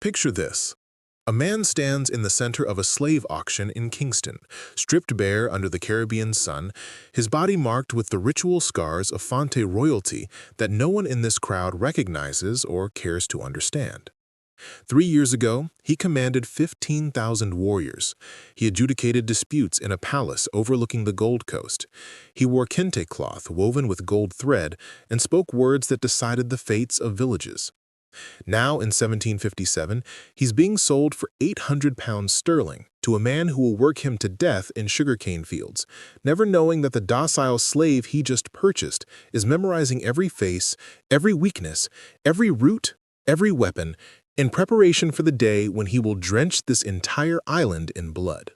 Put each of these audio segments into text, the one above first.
Picture this. A man stands in the center of a slave auction in Kingston, stripped bare under the Caribbean sun, his body marked with the ritual scars of Fonte royalty that no one in this crowd recognizes or cares to understand. 3 years ago, he commanded 15,000 warriors. He adjudicated disputes in a palace overlooking the Gold Coast. He wore kente cloth woven with gold thread and spoke words that decided the fates of villages. Now, in 1757, he's being sold for 800 pounds sterling to a man who will work him to death in sugarcane fields, never knowing that the docile slave he just purchased is memorizing every face, every weakness, every root, every weapon, in preparation for the day when he will drench this entire island in blood.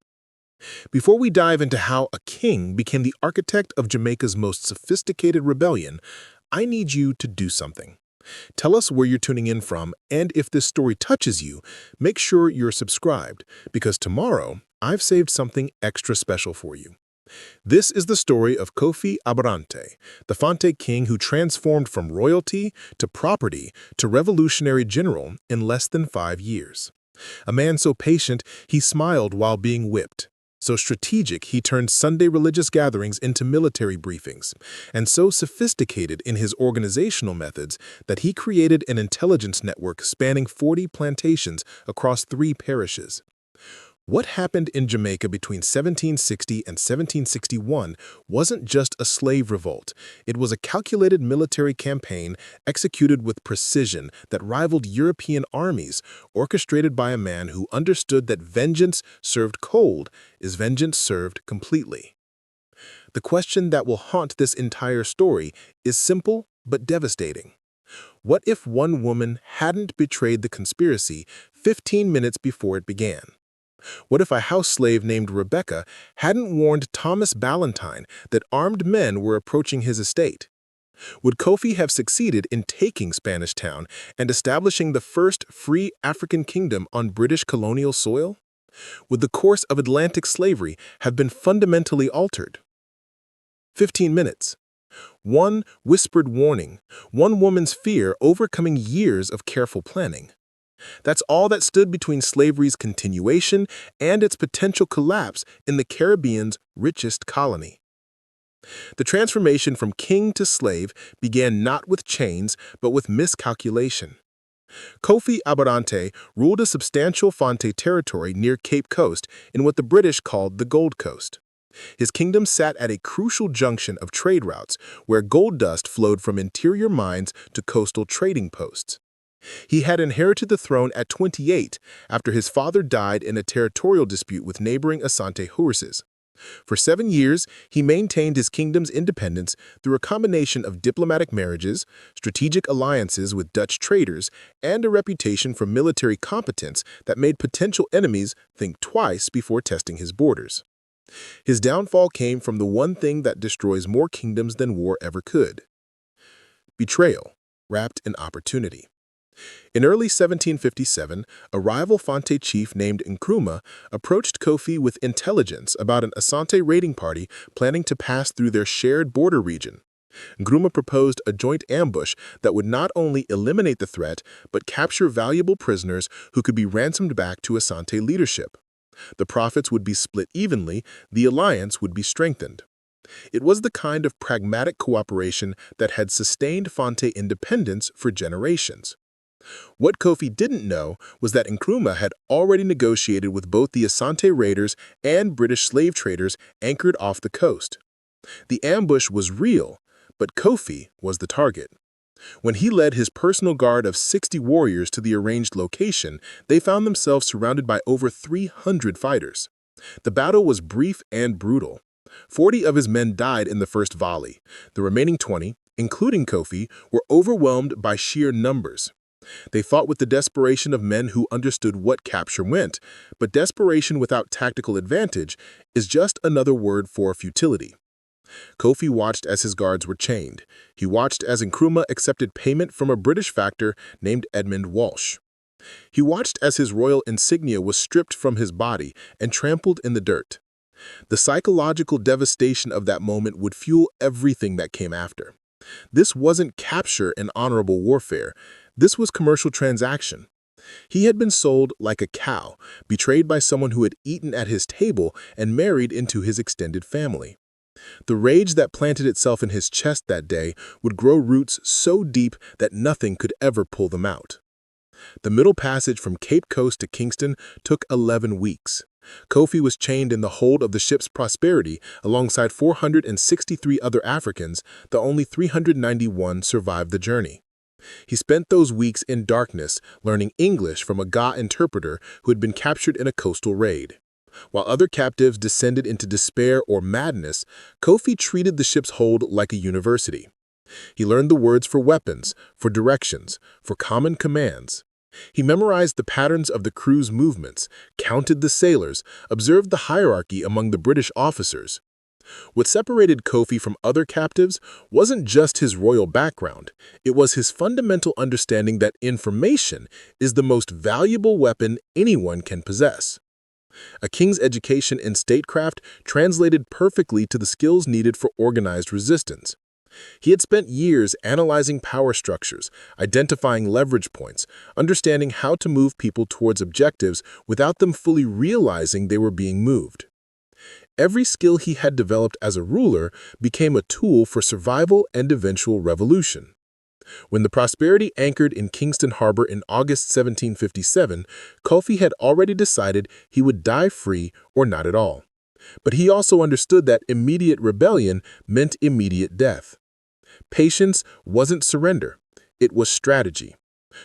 Before we dive into how a king became the architect of Jamaica's most sophisticated rebellion, I need you to do something. Tell us where you're tuning in from, and if this story touches you, make sure you're subscribed, because tomorrow I've saved something extra special for you. This is the story of Kofi Abarante, the Fonte king who transformed from royalty to property to revolutionary general in less than 5 years. A man so patient he smiled while being whipped, so strategic he turned Sunday religious gatherings into military briefings, and so sophisticated in his organizational methods that he created an intelligence network spanning 40 plantations across 3 parishes. What happened in Jamaica between 1760 and 1761 wasn't just a slave revolt. It was a calculated military campaign executed with precision that rivaled European armies, orchestrated by a man who understood that vengeance served cold is vengeance served completely. The question that will haunt this entire story is simple but devastating. What if one woman hadn't betrayed the conspiracy 15 minutes before it began? What if a house slave named Rebecca hadn't warned Thomas Ballantine that armed men were approaching his estate? Would Kofi have succeeded in taking Spanish Town and establishing the first free African kingdom on British colonial soil? Would the course of Atlantic slavery have been fundamentally altered? 15 minutes. One whispered warning, one woman's fear overcoming years of careful planning. That's all that stood between slavery's continuation and its potential collapse in the Caribbean's richest colony. The transformation from king to slave began not with chains, but with miscalculation. Kofi Abarante ruled a substantial Fonte territory near Cape Coast in what the British called the Gold Coast. His kingdom sat at a crucial junction of trade routes where gold dust flowed from interior mines to coastal trading posts. He had inherited the throne at 28 after his father died in a territorial dispute with neighboring Asante Horses. For 7 years, he maintained his kingdom's independence through a combination of diplomatic marriages, strategic alliances with Dutch traders, and a reputation for military competence that made potential enemies think twice before testing his borders. His downfall came from the one thing that destroys more kingdoms than war ever could: betrayal, wrapped in opportunity. In early 1757, a rival Fonte chief named Nkrumah approached Kofi with intelligence about an Asante raiding party planning to pass through their shared border region. Nkrumah proposed a joint ambush that would not only eliminate the threat, but capture valuable prisoners who could be ransomed back to Asante leadership. The profits would be split evenly, the alliance would be strengthened. It was the kind of pragmatic cooperation that had sustained Fonte independence for generations. What Kofi didn't know was that Nkrumah had already negotiated with both the Asante raiders and British slave traders anchored off the coast. The ambush was real, but Kofi was the target. When he led his personal guard of 60 warriors to the arranged location, they found themselves surrounded by over 300 fighters. The battle was brief and brutal. 40 of his men died in the first volley. The remaining 20, including Kofi, were overwhelmed by sheer numbers. They fought with the desperation of men who understood what capture meant, but desperation without tactical advantage is just another word for futility. Kofi watched as his guards were chained. He watched as Nkrumah accepted payment from a British factor named Edmund Walsh. He watched as his royal insignia was stripped from his body and trampled in the dirt. The psychological devastation of that moment would fuel everything that came after. This wasn't capture and honorable warfare. This was commercial transaction. He had been sold like a cow, betrayed by someone who had eaten at his table and married into his extended family. The rage that planted itself in his chest that day would grow roots so deep that nothing could ever pull them out. The middle passage from Cape Coast to Kingston took 11 weeks. Kofi was chained in the hold of the ship's Prosperity alongside 463 other Africans, though only 391 survived the journey. He spent those weeks in darkness learning English from a Ga interpreter who had been captured in a coastal raid. While other captives descended into despair or madness, Kofi treated the ship's hold like a university. He learned the words for weapons, for directions, for common commands. He memorized the patterns of the crew's movements, counted the sailors, observed the hierarchy among the British officers. What separated Kofi from other captives wasn't just his royal background, it was his fundamental understanding that information is the most valuable weapon anyone can possess. A king's education in statecraft translated perfectly to the skills needed for organized resistance. He had spent years analyzing power structures, identifying leverage points, understanding how to move people towards objectives without them fully realizing they were being moved. Every skill he had developed as a ruler became a tool for survival and eventual revolution. When the Prosperity anchored in Kingston Harbor in August 1757, Kofi had already decided he would die free or not at all. But he also understood that immediate rebellion meant immediate death. Patience wasn't surrender, it was strategy.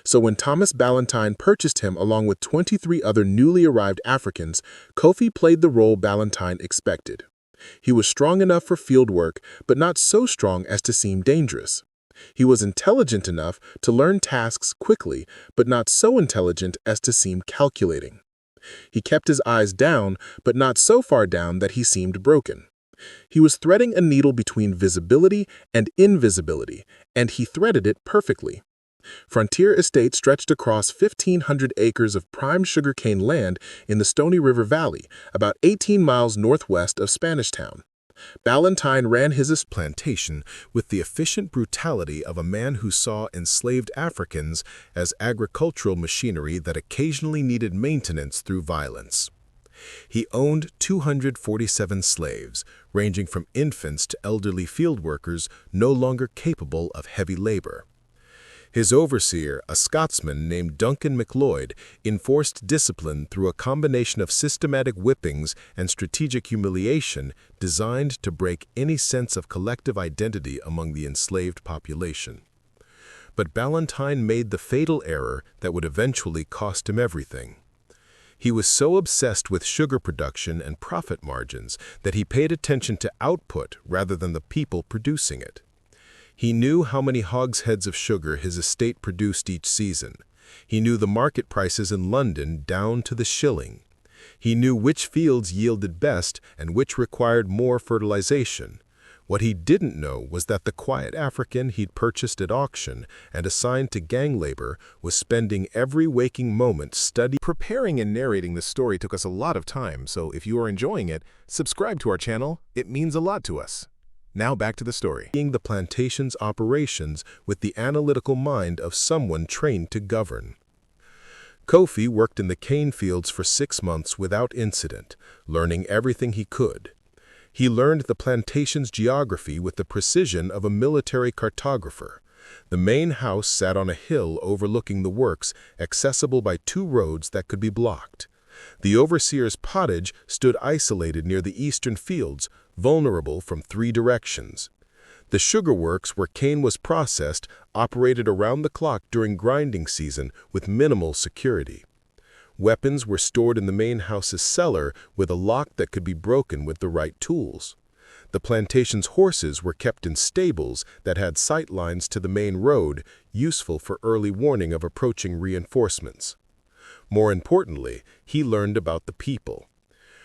So when Thomas Ballantine purchased him along with 23 other newly arrived Africans, Kofi played the role Ballantine expected. He was strong enough for field work, but not so strong as to seem dangerous. He was intelligent enough to learn tasks quickly, but not so intelligent as to seem calculating. He kept his eyes down, but not so far down that he seemed broken. He was threading a needle between visibility and invisibility, and he threaded it perfectly. Frontier Estate stretched across 1,500 acres of prime sugarcane land in the Stony River Valley, about 18 miles northwest of Spanish Town. Ballantine ran his plantation with the efficient brutality of a man who saw enslaved Africans as agricultural machinery that occasionally needed maintenance through violence. He owned 247 slaves, ranging from infants to elderly field workers no longer capable of heavy labor. His overseer, a Scotsman named Duncan MacLeod, enforced discipline through a combination of systematic whippings and strategic humiliation designed to break any sense of collective identity among the enslaved population. But Ballantine made the fatal error that would eventually cost him everything. He was so obsessed with sugar production and profit margins that he paid attention to output rather than the people producing it. He knew how many hogsheads of sugar his estate produced each season. He knew the market prices in London down to the shilling. He knew which fields yielded best and which required more fertilization. What he didn't know was that the quiet African he'd purchased at auction and assigned to gang labor was spending every waking moment studying. Preparing and narrating this story took us a lot of time, so if you are enjoying it, subscribe to our channel. It means a lot to us. Now back to the story. The plantation's operations with the analytical mind of someone trained to govern. Kofi worked in the cane fields for 6 months without incident, learning everything he could. He learned the plantation's geography with the precision of a military cartographer. The main house sat on a hill overlooking the works, accessible by 2 roads that could be blocked. The overseer's pottage stood isolated near the eastern fields, vulnerable from 3 directions. The sugar works where cane was processed operated around the clock during grinding season with minimal security. Weapons were stored in the main house's cellar with a lock that could be broken with the right tools. The plantation's horses were kept in stables that had sight lines to the main road, useful for early warning of approaching reinforcements. More importantly, he learned about the people.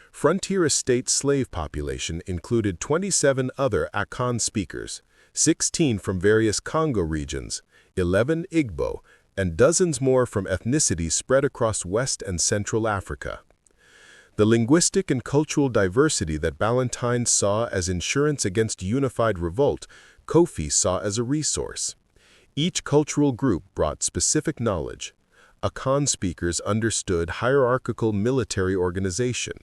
Frontier Estate slave population included 27 other Akan speakers, 16 from various Congo regions, 11 Igbo, and dozens more from ethnicities spread across West and Central Africa. The linguistic and cultural diversity that Ballantine saw as insurance against unified revolt, Kofi saw as a resource. Each cultural group brought specific knowledge. Akan speakers understood hierarchical military organization.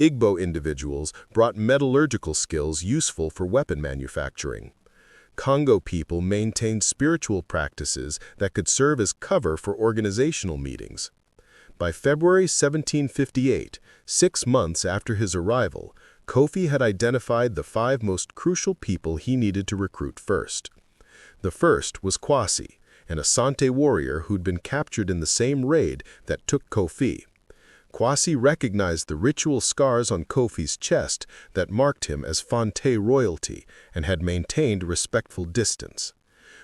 Igbo individuals brought metallurgical skills useful for weapon manufacturing. Congo people maintained spiritual practices that could serve as cover for organizational meetings. By February 1758, 6 months after his arrival, Kofi had identified the 5 most crucial people he needed to recruit first. The first was Kwasi, an Asante warrior who'd been captured in the same raid that took Kofi. Kwasi recognized the ritual scars on Kofi's chest that marked him as Fonte royalty and had maintained respectful distance.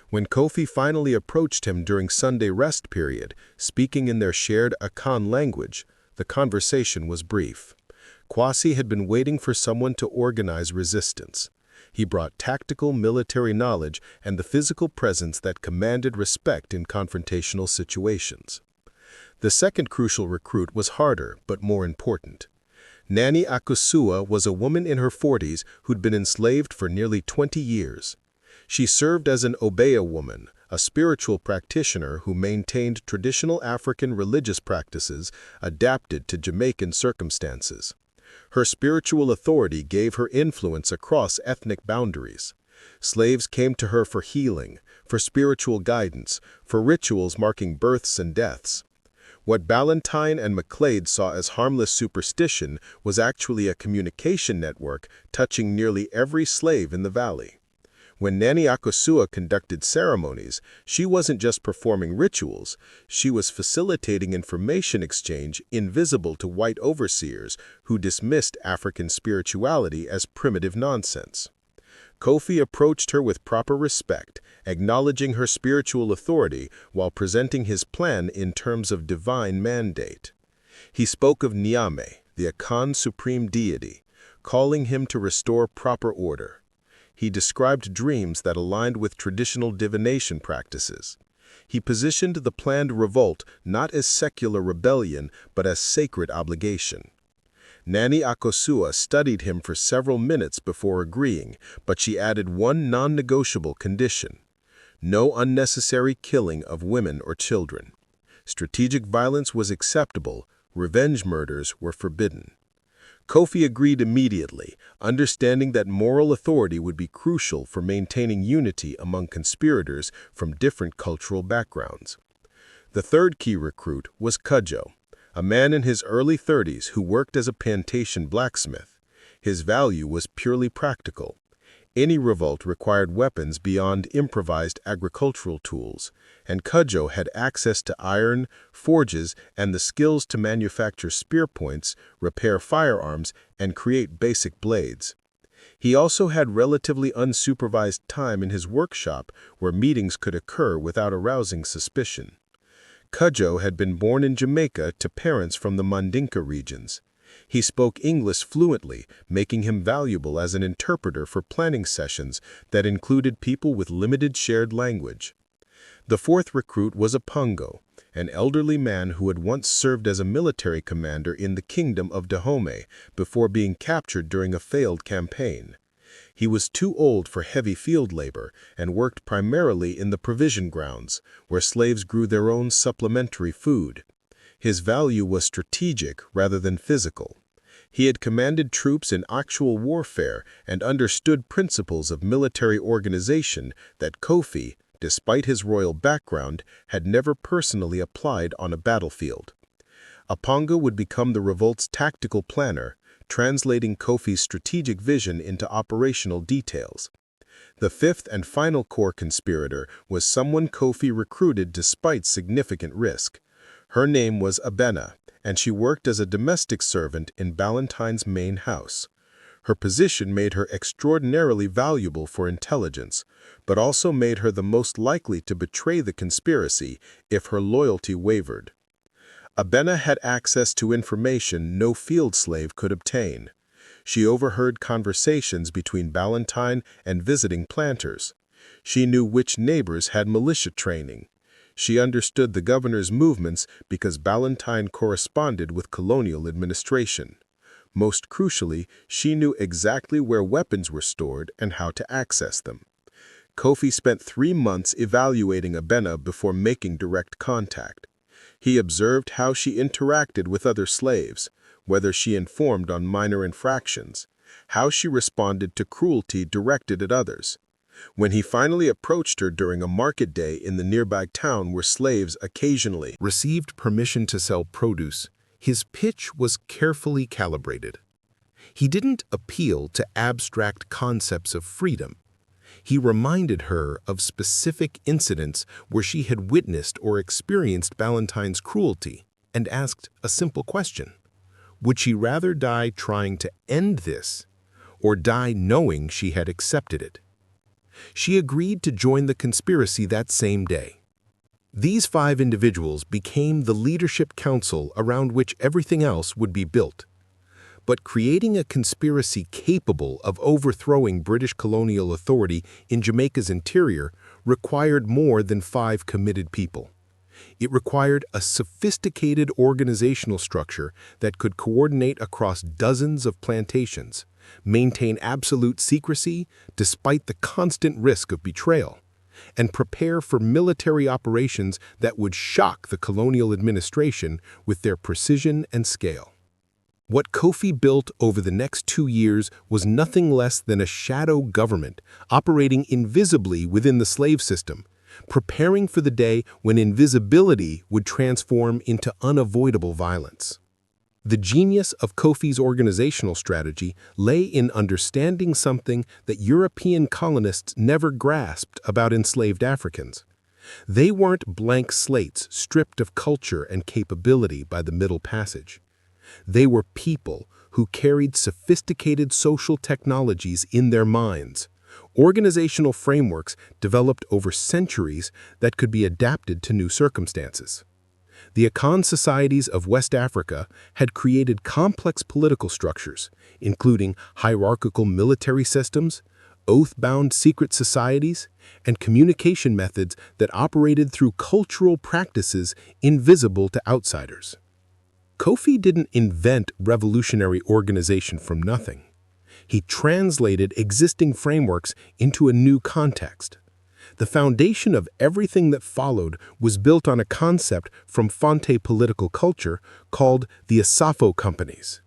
When Kofi finally approached him during Sunday rest period, speaking in their shared Akan language, the conversation was brief. Kwasi had been waiting for someone to organize resistance. He brought tactical military knowledge and the physical presence that commanded respect in confrontational situations. The second crucial recruit was harder but more important. Nani Akosua was a woman in her 40s who'd been enslaved for nearly 20 years. She served as an Obeah woman, a spiritual practitioner who maintained traditional African religious practices adapted to Jamaican circumstances. Her spiritual authority gave her influence across ethnic boundaries. Slaves came to her for healing, for spiritual guidance, for rituals marking births and deaths. What Ballantine and MacLeod saw as harmless superstition was actually a communication network touching nearly every slave in the valley. When Nani Akosua conducted ceremonies, she wasn't just performing rituals, she was facilitating information exchange invisible to white overseers who dismissed African spirituality as primitive nonsense. Kofi approached her with proper respect, acknowledging her spiritual authority while presenting his plan in terms of divine mandate. He spoke of Nyame, the Akan supreme deity, calling him to restore proper order. He described dreams that aligned with traditional divination practices. He positioned the planned revolt not as secular rebellion, but as sacred obligation. Nani Akosua studied him for several minutes before agreeing, but she added one non-negotiable condition: no unnecessary killing of women or children. Strategic violence was acceptable, revenge murders were forbidden. Kofi agreed immediately, understanding that moral authority would be crucial for maintaining unity among conspirators from different cultural backgrounds. The third key recruit was Cudjoe, a man in his early 30s who worked as a plantation blacksmith. His value was purely practical. Any revolt required weapons beyond improvised agricultural tools, and Cudjoe had access to iron, forges, and the skills to manufacture spear points, repair firearms, and create basic blades. He also had relatively unsupervised time in his workshop where meetings could occur without arousing suspicion. Cudjoe had been born in Jamaica to parents from the Mandinka regions. He spoke English fluently, making him valuable as an interpreter for planning sessions that included people with limited shared language. The fourth recruit was Apongo, an elderly man who had once served as a military commander in the kingdom of Dahomey before being captured during a failed campaign. He was too old for heavy field labor and worked primarily in the provision grounds, where slaves grew their own supplementary food. His value was strategic rather than physical. He had commanded troops in actual warfare and understood principles of military organization that Kofi, despite his royal background, had never personally applied on a battlefield. Apongo would become the revolt's tactical planner, translating Kofi's strategic vision into operational details. The fifth and final core conspirator was someone Kofi recruited despite significant risk. Her name was Abena, and she worked as a domestic servant in Ballantine's main house. Her position made her extraordinarily valuable for intelligence, but also made her the most likely to betray the conspiracy if her loyalty wavered. Abena had access to information no field slave could obtain. She overheard conversations between Ballantine and visiting planters. She knew which neighbors had militia training. She understood the governor's movements because Ballantine corresponded with colonial administration. Most crucially, she knew exactly where weapons were stored and how to access them. Kofi spent 3 months evaluating Abena before making direct contact. He observed how she interacted with other slaves, whether she informed on minor infractions, how she responded to cruelty directed at others. When he finally approached her during a market day in the nearby town where slaves occasionally received permission to sell produce, his pitch was carefully calibrated. He didn't appeal to abstract concepts of freedom. He reminded her of specific incidents where she had witnessed or experienced Ballantine's cruelty and asked a simple question. Would she rather die trying to end this or die knowing she had accepted it? She agreed to join the conspiracy that same day. These 5 individuals became the leadership council around which everything else would be built. But creating a conspiracy capable of overthrowing British colonial authority in Jamaica's interior required more than 5 committed people. It required a sophisticated organizational structure that could coordinate across dozens of plantations, maintain absolute secrecy despite the constant risk of betrayal, and prepare for military operations that would shock the colonial administration with their precision and scale. What Kofi built over the next 2 years was nothing less than a shadow government operating invisibly within the slave system, preparing for the day when invisibility would transform into unavoidable violence. The genius of Kofi's organizational strategy lay in understanding something that European colonists never grasped about enslaved Africans. They weren't blank slates stripped of culture and capability by the Middle Passage. They were people who carried sophisticated social technologies in their minds, organizational frameworks developed over centuries that could be adapted to new circumstances. The Akan societies of West Africa had created complex political structures, including hierarchical military systems, oath-bound secret societies, and communication methods that operated through cultural practices invisible to outsiders. Kofi didn't invent revolutionary organization from nothing. He translated existing frameworks into a new context. The foundation of everything that followed was built on a concept from Fonte political culture called the Asafo companies.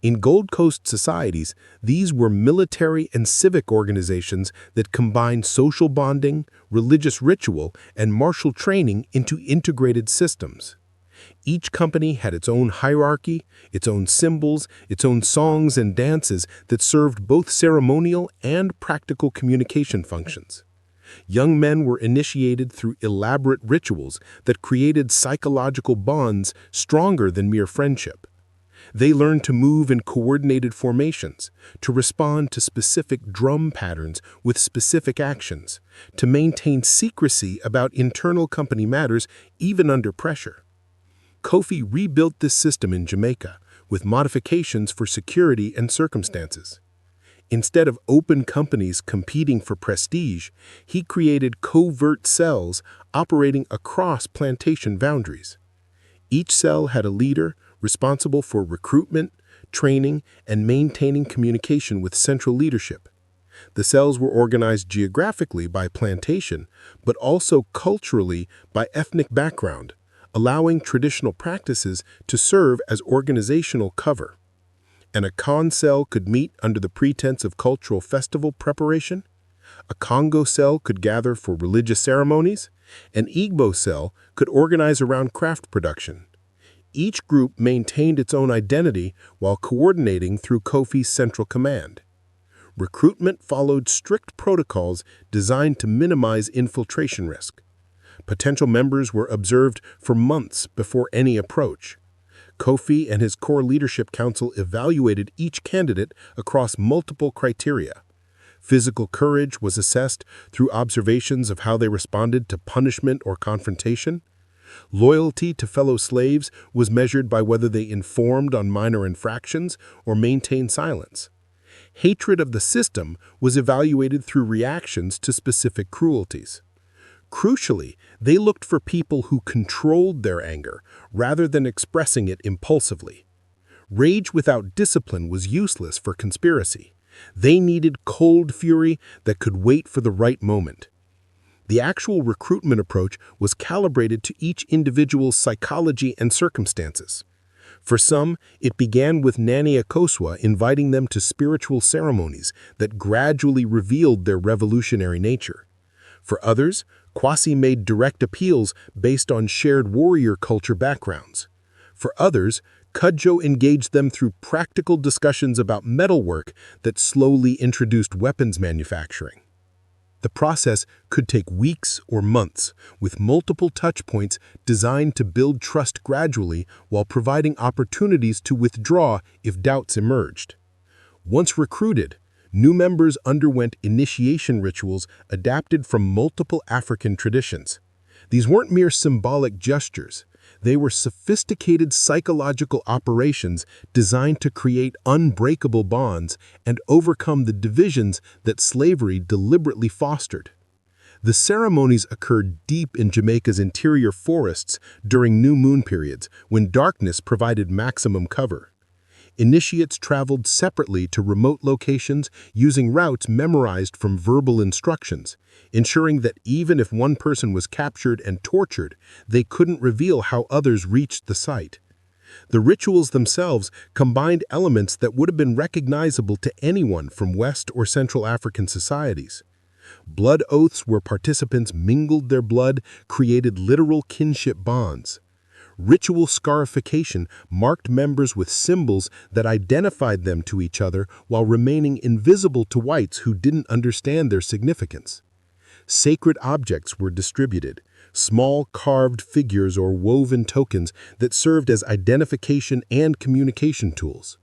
In Gold Coast societies, these were military and civic organizations that combined social bonding, religious ritual, and martial training into integrated systems. Each company had its own hierarchy, its own symbols, its own songs and dances that served both ceremonial and practical communication functions. Young men were initiated through elaborate rituals that created psychological bonds stronger than mere friendship. They learned to move in coordinated formations, to respond to specific drum patterns with specific actions, to maintain secrecy about internal company matters even under pressure. Kofi rebuilt this system in Jamaica with modifications for security and circumstances. Instead of open companies competing for prestige, he created covert cells operating across plantation boundaries. Each cell had a leader responsible for recruitment, training, and maintaining communication with central leadership. The cells were organized geographically by plantation, but also culturally by ethnic background, allowing traditional practices to serve as organizational cover. An Akan cell could meet under the pretense of cultural festival preparation. A Congo cell could gather for religious ceremonies. An Igbo cell could organize around craft production. Each group maintained its own identity while coordinating through Kofi's central command. Recruitment followed strict protocols designed to minimize infiltration risk. Potential members were observed for months before any approach. Kofi and his core leadership council evaluated each candidate across multiple criteria. Physical courage was assessed through observations of how they responded to punishment or confrontation. Loyalty to fellow slaves was measured by whether they informed on minor infractions or maintained silence. Hatred of the system was evaluated through reactions to specific cruelties. Crucially, they looked for people who controlled their anger rather than expressing it impulsively. Rage without discipline was useless for conspiracy. They needed cold fury that could wait for the right moment. The actual recruitment approach was calibrated to each individual's psychology and circumstances. For some, it began with Nani Akosua inviting them to spiritual ceremonies that gradually revealed their revolutionary nature. For others, Kwasi made direct appeals based on shared warrior culture backgrounds. For others, Cudjoe engaged them through practical discussions about metalwork that slowly introduced weapons manufacturing. The process could take weeks or months, with multiple touchpoints designed to build trust gradually while providing opportunities to withdraw if doubts emerged. Once recruited, new members underwent initiation rituals adapted from multiple African traditions. These weren't mere symbolic gestures. They were sophisticated psychological operations designed to create unbreakable bonds and overcome the divisions that slavery deliberately fostered. The ceremonies occurred deep in Jamaica's interior forests during new moon periods, when darkness provided maximum cover. Initiates traveled separately to remote locations using routes memorized from verbal instructions, ensuring that even if one person was captured and tortured, they couldn't reveal how others reached the site. The rituals themselves combined elements that would have been recognizable to anyone from West or Central African societies. Blood oaths where participants mingled their blood created literal kinship bonds. Ritual scarification marked members with symbols that identified them to each other while remaining invisible to whites who didn't understand their significance. Sacred objects were distributed, small carved figures or woven tokens that served as identification and communication tools.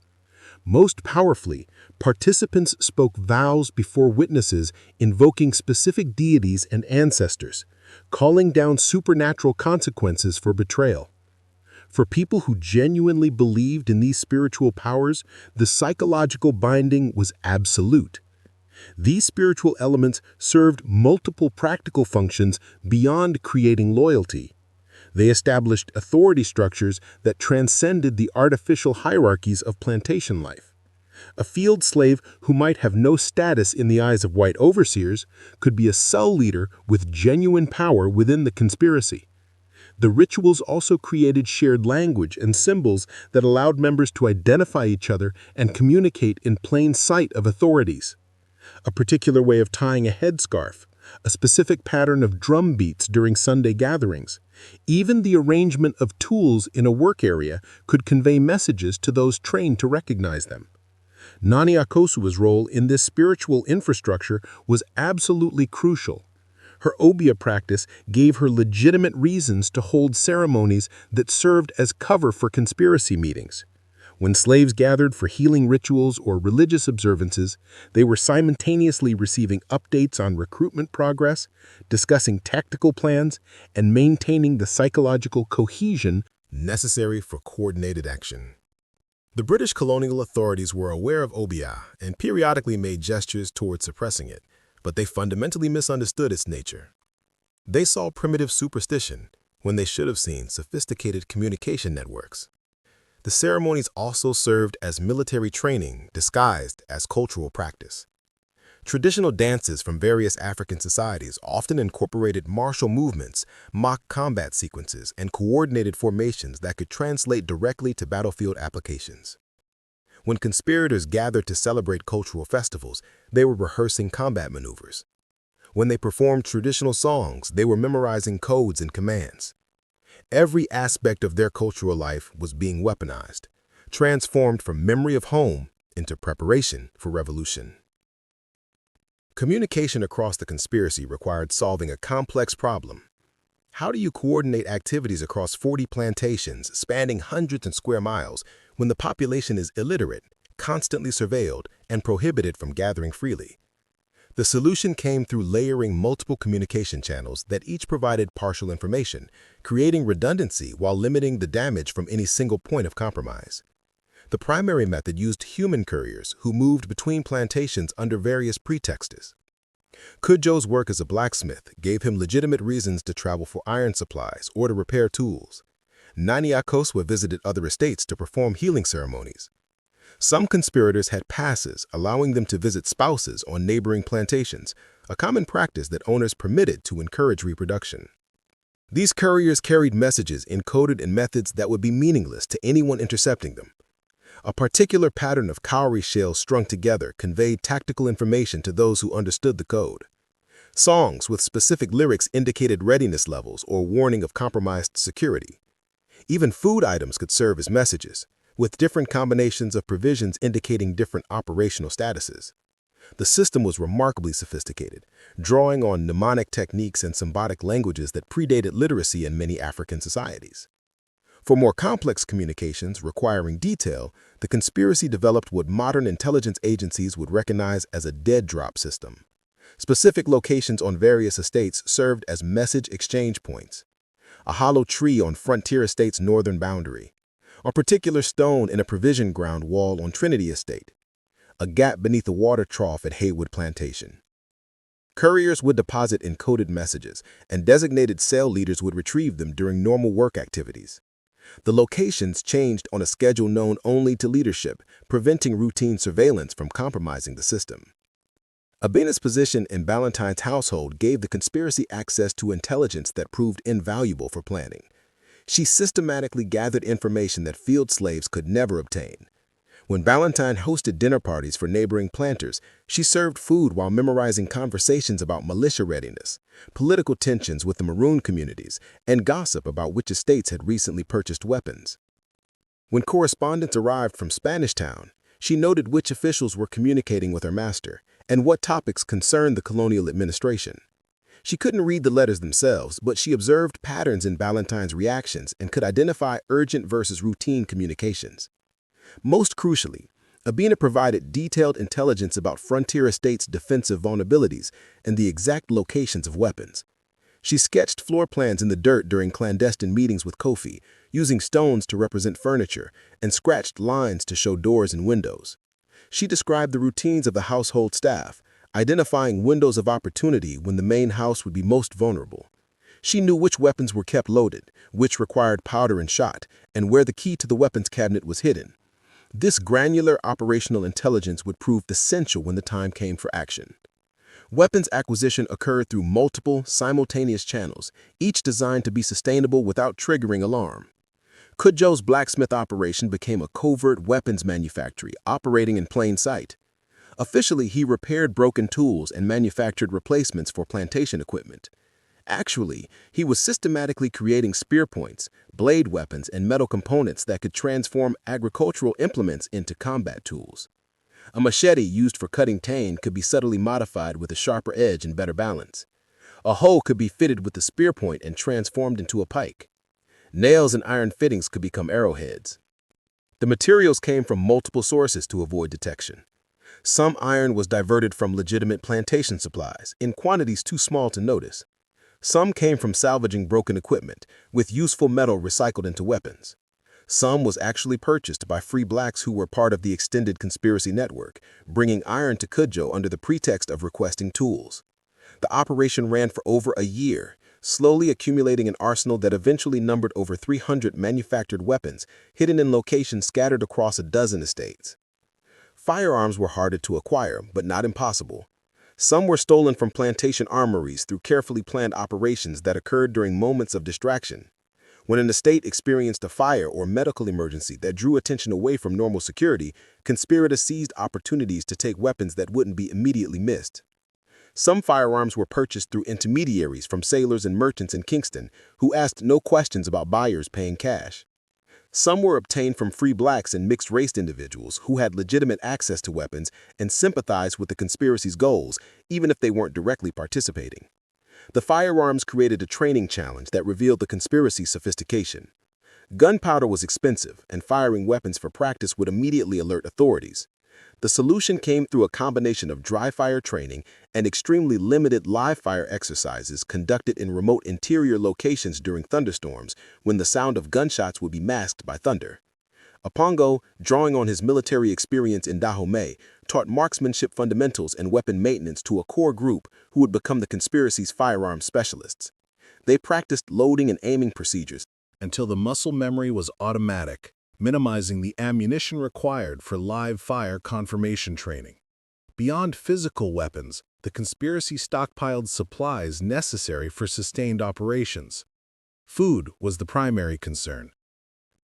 Most powerfully, participants spoke vows before witnesses invoking specific deities and ancestors, calling down supernatural consequences for betrayal. For people who genuinely believed in these spiritual powers, the psychological binding was absolute. These spiritual elements served multiple practical functions beyond creating loyalty. They established authority structures that transcended the artificial hierarchies of plantation life. A field slave who might have no status in the eyes of white overseers could be a cell leader with genuine power within the conspiracy. The rituals also created shared language and symbols that allowed members to identify each other and communicate in plain sight of authorities. A particular way of tying a headscarf, a specific pattern of drum beats during Sunday gatherings, even the arrangement of tools in a work area could convey messages to those trained to recognize them. Nani Akosua's role in this spiritual infrastructure was absolutely crucial. Her obia practice gave her legitimate reasons to hold ceremonies that served as cover for conspiracy meetings. When slaves gathered for healing rituals or religious observances, they were simultaneously receiving updates on recruitment progress, discussing tactical plans, and maintaining the psychological cohesion necessary for coordinated action. The British colonial authorities were aware of obia and periodically made gestures toward suppressing it, but they fundamentally misunderstood its nature. They saw primitive superstition when they should have seen sophisticated communication networks. The ceremonies also served as military training disguised as cultural practice. Traditional dances from various African societies often incorporated martial movements, mock combat sequences, and coordinated formations that could translate directly to battlefield applications. When conspirators gathered to celebrate cultural festivals, they were rehearsing combat maneuvers. When they performed traditional songs, they were memorizing codes and commands. Every aspect of their cultural life was being weaponized, transformed from memory of home into preparation for revolution. Communication across the conspiracy required solving a complex problem. How do you coordinate activities across 40 plantations spanning hundreds of square miles when the population is illiterate, constantly surveilled, and prohibited from gathering freely? The solution came through layering multiple communication channels that each provided partial information, creating redundancy while limiting the damage from any single point of compromise. The primary method used human couriers who moved between plantations under various pretexts. Cudjoe's work as a blacksmith gave him legitimate reasons to travel for iron supplies or to repair tools. Nani Akosua visited other estates to perform healing ceremonies. Some conspirators had passes allowing them to visit spouses on neighboring plantations, a common practice that owners permitted to encourage reproduction. These couriers carried messages encoded in methods that would be meaningless to anyone intercepting them. A particular pattern of cowrie shells strung together conveyed tactical information to those who understood the code. Songs with specific lyrics indicated readiness levels or warning of compromised security. Even food items could serve as messages, with different combinations of provisions indicating different operational statuses. The system was remarkably sophisticated, drawing on mnemonic techniques and symbolic languages that predated literacy in many African societies. For more complex communications requiring detail, the conspiracy developed what modern intelligence agencies would recognize as a dead drop system. Specific locations on various estates served as message exchange points. A hollow tree on Frontier Estate's northern boundary. A particular stone in a provision ground wall on Trinity Estate. A gap beneath a water trough at Haywood Plantation. Couriers would deposit encoded messages, and designated cell leaders would retrieve them during normal work activities. The locations changed on a schedule known only to leadership, preventing routine surveillance from compromising the system. Abina's position in Ballantine's household gave the conspiracy access to intelligence that proved invaluable for planning. She systematically gathered information that field slaves could never obtain. When Ballantine hosted dinner parties for neighboring planters, she served food while memorizing conversations about militia readiness, political tensions with the Maroon communities, and gossip about which estates had recently purchased weapons. When correspondents arrived from Spanish Town, she noted which officials were communicating with her master and what topics concerned the colonial administration. She couldn't read the letters themselves, but she observed patterns in Ballantine's reactions and could identify urgent versus routine communications. Most crucially, Abina provided detailed intelligence about Frontier Estate's defensive vulnerabilities and the exact locations of weapons. She sketched floor plans in the dirt during clandestine meetings with Kofi, using stones to represent furniture, and scratched lines to show doors and windows. She described the routines of the household staff, identifying windows of opportunity when the main house would be most vulnerable. She knew which weapons were kept loaded, which required powder and shot, and where the key to the weapons cabinet was hidden. This granular operational intelligence would prove essential when the time came for action. Weapons acquisition occurred through multiple, simultaneous channels, each designed to be sustainable without triggering alarm. Kudjo's blacksmith operation became a covert weapons manufactory operating in plain sight. Officially, he repaired broken tools and manufactured replacements for plantation equipment. Actually, he was systematically creating spear points, blade weapons, and metal components that could transform agricultural implements into combat tools. A machete used for cutting cane could be subtly modified with a sharper edge and better balance. A hoe could be fitted with the spear point and transformed into a pike. Nails and iron fittings could become arrowheads. The materials came from multiple sources to avoid detection. Some iron was diverted from legitimate plantation supplies, in quantities too small to notice. Some came from salvaging broken equipment, with useful metal recycled into weapons. Some was actually purchased by free blacks who were part of the extended conspiracy network, bringing iron to Kudjo under the pretext of requesting tools. The operation ran for over a year, slowly accumulating an arsenal that eventually numbered over 300 manufactured weapons, hidden in locations scattered across a dozen estates. Firearms were harder to acquire, but not impossible. Some were stolen from plantation armories through carefully planned operations that occurred during moments of distraction. When an estate experienced a fire or medical emergency that drew attention away from normal security, conspirators seized opportunities to take weapons that wouldn't be immediately missed. Some firearms were purchased through intermediaries from sailors and merchants in Kingston who asked no questions about buyers paying cash. Some were obtained from free blacks and mixed-race individuals who had legitimate access to weapons and sympathized with the conspiracy's goals, even if they weren't directly participating. The firearms created a training challenge that revealed the conspiracy's sophistication. Gunpowder was expensive, and firing weapons for practice would immediately alert authorities. The solution came through a combination of dry-fire training and extremely limited live-fire exercises conducted in remote interior locations during thunderstorms when the sound of gunshots would be masked by thunder. Apongo, drawing on his military experience in Dahomey, taught marksmanship fundamentals and weapon maintenance to a core group who would become the conspiracy's firearms specialists. They practiced loading and aiming procedures until the muscle memory was automatic, minimizing the ammunition required for live fire confirmation training. Beyond physical weapons, the conspiracy stockpiled supplies necessary for sustained operations. Food was the primary concern.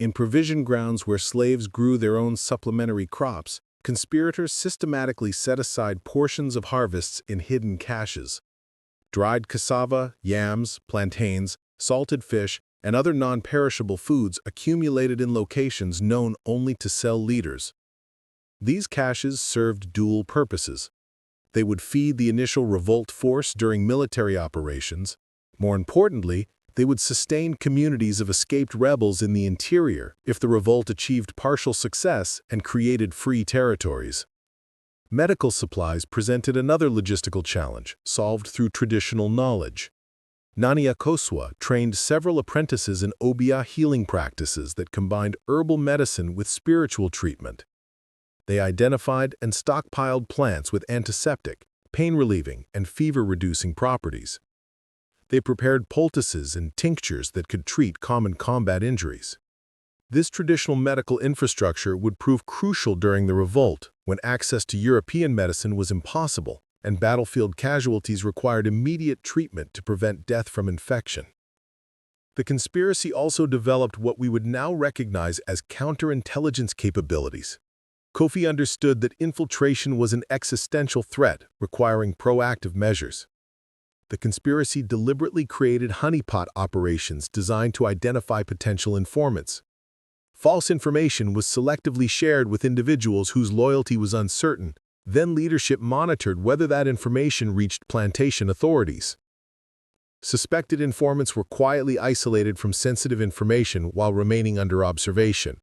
In provision grounds where slaves grew their own supplementary crops, conspirators systematically set aside portions of harvests in hidden caches. Dried cassava, yams, plantains, salted fish, and other non-perishable foods accumulated in locations known only to cell leaders. These caches served dual purposes. They would feed the initial revolt force during military operations. More importantly, they would sustain communities of escaped rebels in the interior if the revolt achieved partial success and created free territories. Medical supplies presented another logistical challenge, solved through traditional knowledge. Nania Koswa trained several apprentices in Obia healing practices that combined herbal medicine with spiritual treatment. They identified and stockpiled plants with antiseptic, pain-relieving, and fever-reducing properties. They prepared poultices and tinctures that could treat common combat injuries. This traditional medical infrastructure would prove crucial during the revolt, when access to European medicine was impossible and battlefield casualties required immediate treatment to prevent death from infection. The conspiracy also developed what we would now recognize as counterintelligence capabilities. Kofi understood that infiltration was an existential threat requiring proactive measures. The conspiracy deliberately created honeypot operations designed to identify potential informants. False information was selectively shared with individuals whose loyalty was uncertain. Then leadership monitored whether that information reached plantation authorities. Suspected informants were quietly isolated from sensitive information while remaining under observation.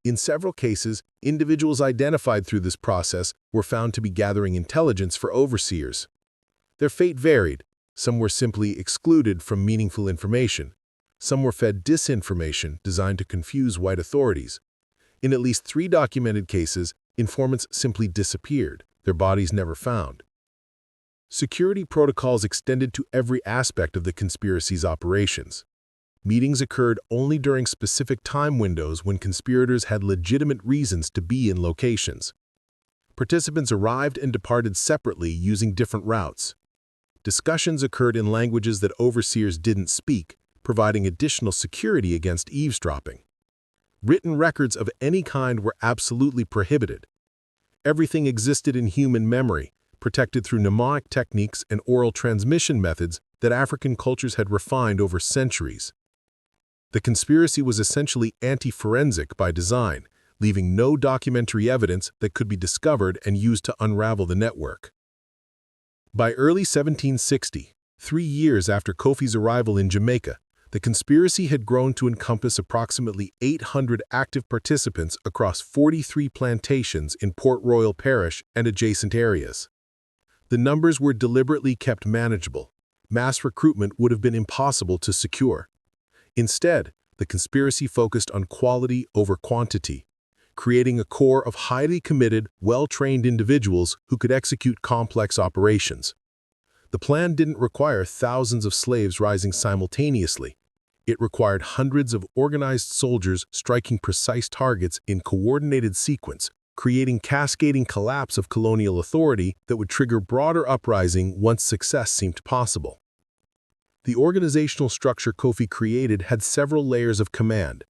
In several cases, individuals identified through this process were found to be gathering intelligence for overseers. Their fate varied. Some were simply excluded from meaningful information. Some were fed disinformation designed to confuse white authorities. In at least 3 documented cases, informants simply disappeared, their bodies never found. Security protocols extended to every aspect of the conspiracy's operations. Meetings occurred only during specific time windows when conspirators had legitimate reasons to be in locations. Participants arrived and departed separately using different routes. Discussions occurred in languages that overseers didn't speak, providing additional security against eavesdropping. Written records of any kind were absolutely prohibited. Everything existed in human memory, protected through mnemonic techniques and oral transmission methods that African cultures had refined over centuries. The conspiracy was essentially anti-forensic by design, leaving no documentary evidence that could be discovered and used to unravel the network. By early 1760, 3 years after Kofi's arrival in Jamaica, the conspiracy had grown to encompass approximately 800 active participants across 43 plantations in Port Royal Parish and adjacent areas. The numbers were deliberately kept manageable. Mass recruitment would have been impossible to secure. Instead, the conspiracy focused on quality over quantity, creating a core of highly committed, well-trained individuals who could execute complex operations. The plan didn't require thousands of slaves rising simultaneously. It required hundreds of organized soldiers striking precise targets in coordinated sequence, creating cascading collapse of colonial authority that would trigger broader uprising once success seemed possible. The organizational structure Kofi created had several layers of command.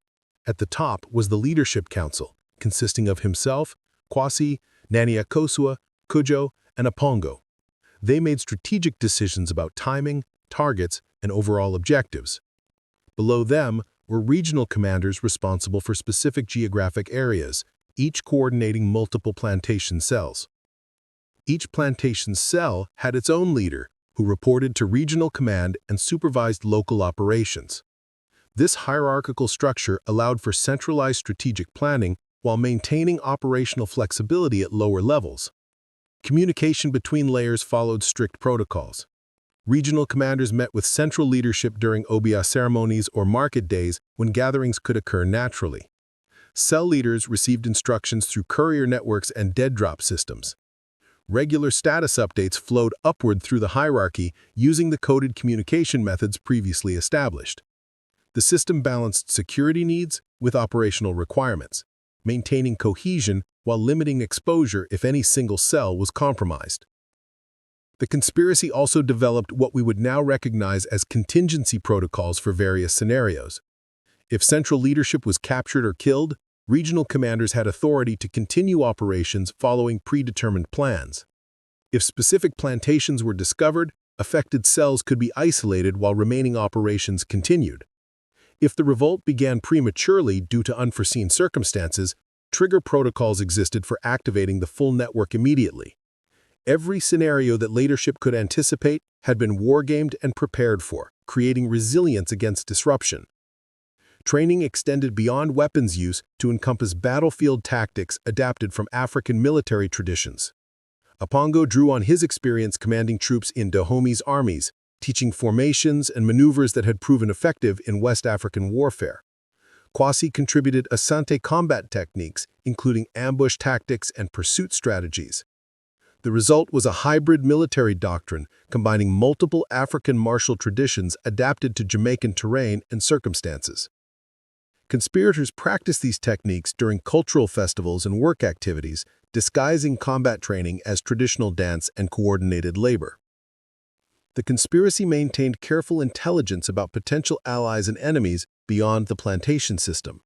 At the top was the Leadership Council, consisting of himself, Kwasi, Nania Kosua, Kujo, and Apongo. They made strategic decisions about timing, targets, and overall objectives. Below them were regional commanders responsible for specific geographic areas, each coordinating multiple plantation cells. Each plantation cell had its own leader, who reported to regional command and supervised local operations. This hierarchical structure allowed for centralized strategic planning while maintaining operational flexibility at lower levels. Communication between layers followed strict protocols. Regional commanders met with central leadership during Obia ceremonies or market days when gatherings could occur naturally. Cell leaders received instructions through courier networks and dead drop systems. Regular status updates flowed upward through the hierarchy using the coded communication methods previously established. The system balanced security needs with operational requirements, maintaining cohesion while limiting exposure if any single cell was compromised. The conspiracy also developed what we would now recognize as contingency protocols for various scenarios. If central leadership was captured or killed, regional commanders had authority to continue operations following predetermined plans. If specific plantations were discovered, affected cells could be isolated while remaining operations continued. If the revolt began prematurely due to unforeseen circumstances, trigger protocols existed for activating the full network immediately. Every scenario that leadership could anticipate had been wargamed and prepared for, creating resilience against disruption. Training extended beyond weapons use to encompass battlefield tactics adapted from African military traditions. Apongo drew on his experience commanding troops in Dahome's armies, teaching formations and maneuvers that had proven effective in West African warfare. Kwasi contributed Asante combat techniques, including ambush tactics and pursuit strategies. The result was a hybrid military doctrine combining multiple African martial traditions adapted to Jamaican terrain and circumstances. Conspirators practiced these techniques during cultural festivals and work activities, disguising combat training as traditional dance and coordinated labor. The conspiracy maintained careful intelligence about potential allies and enemies beyond the plantation system.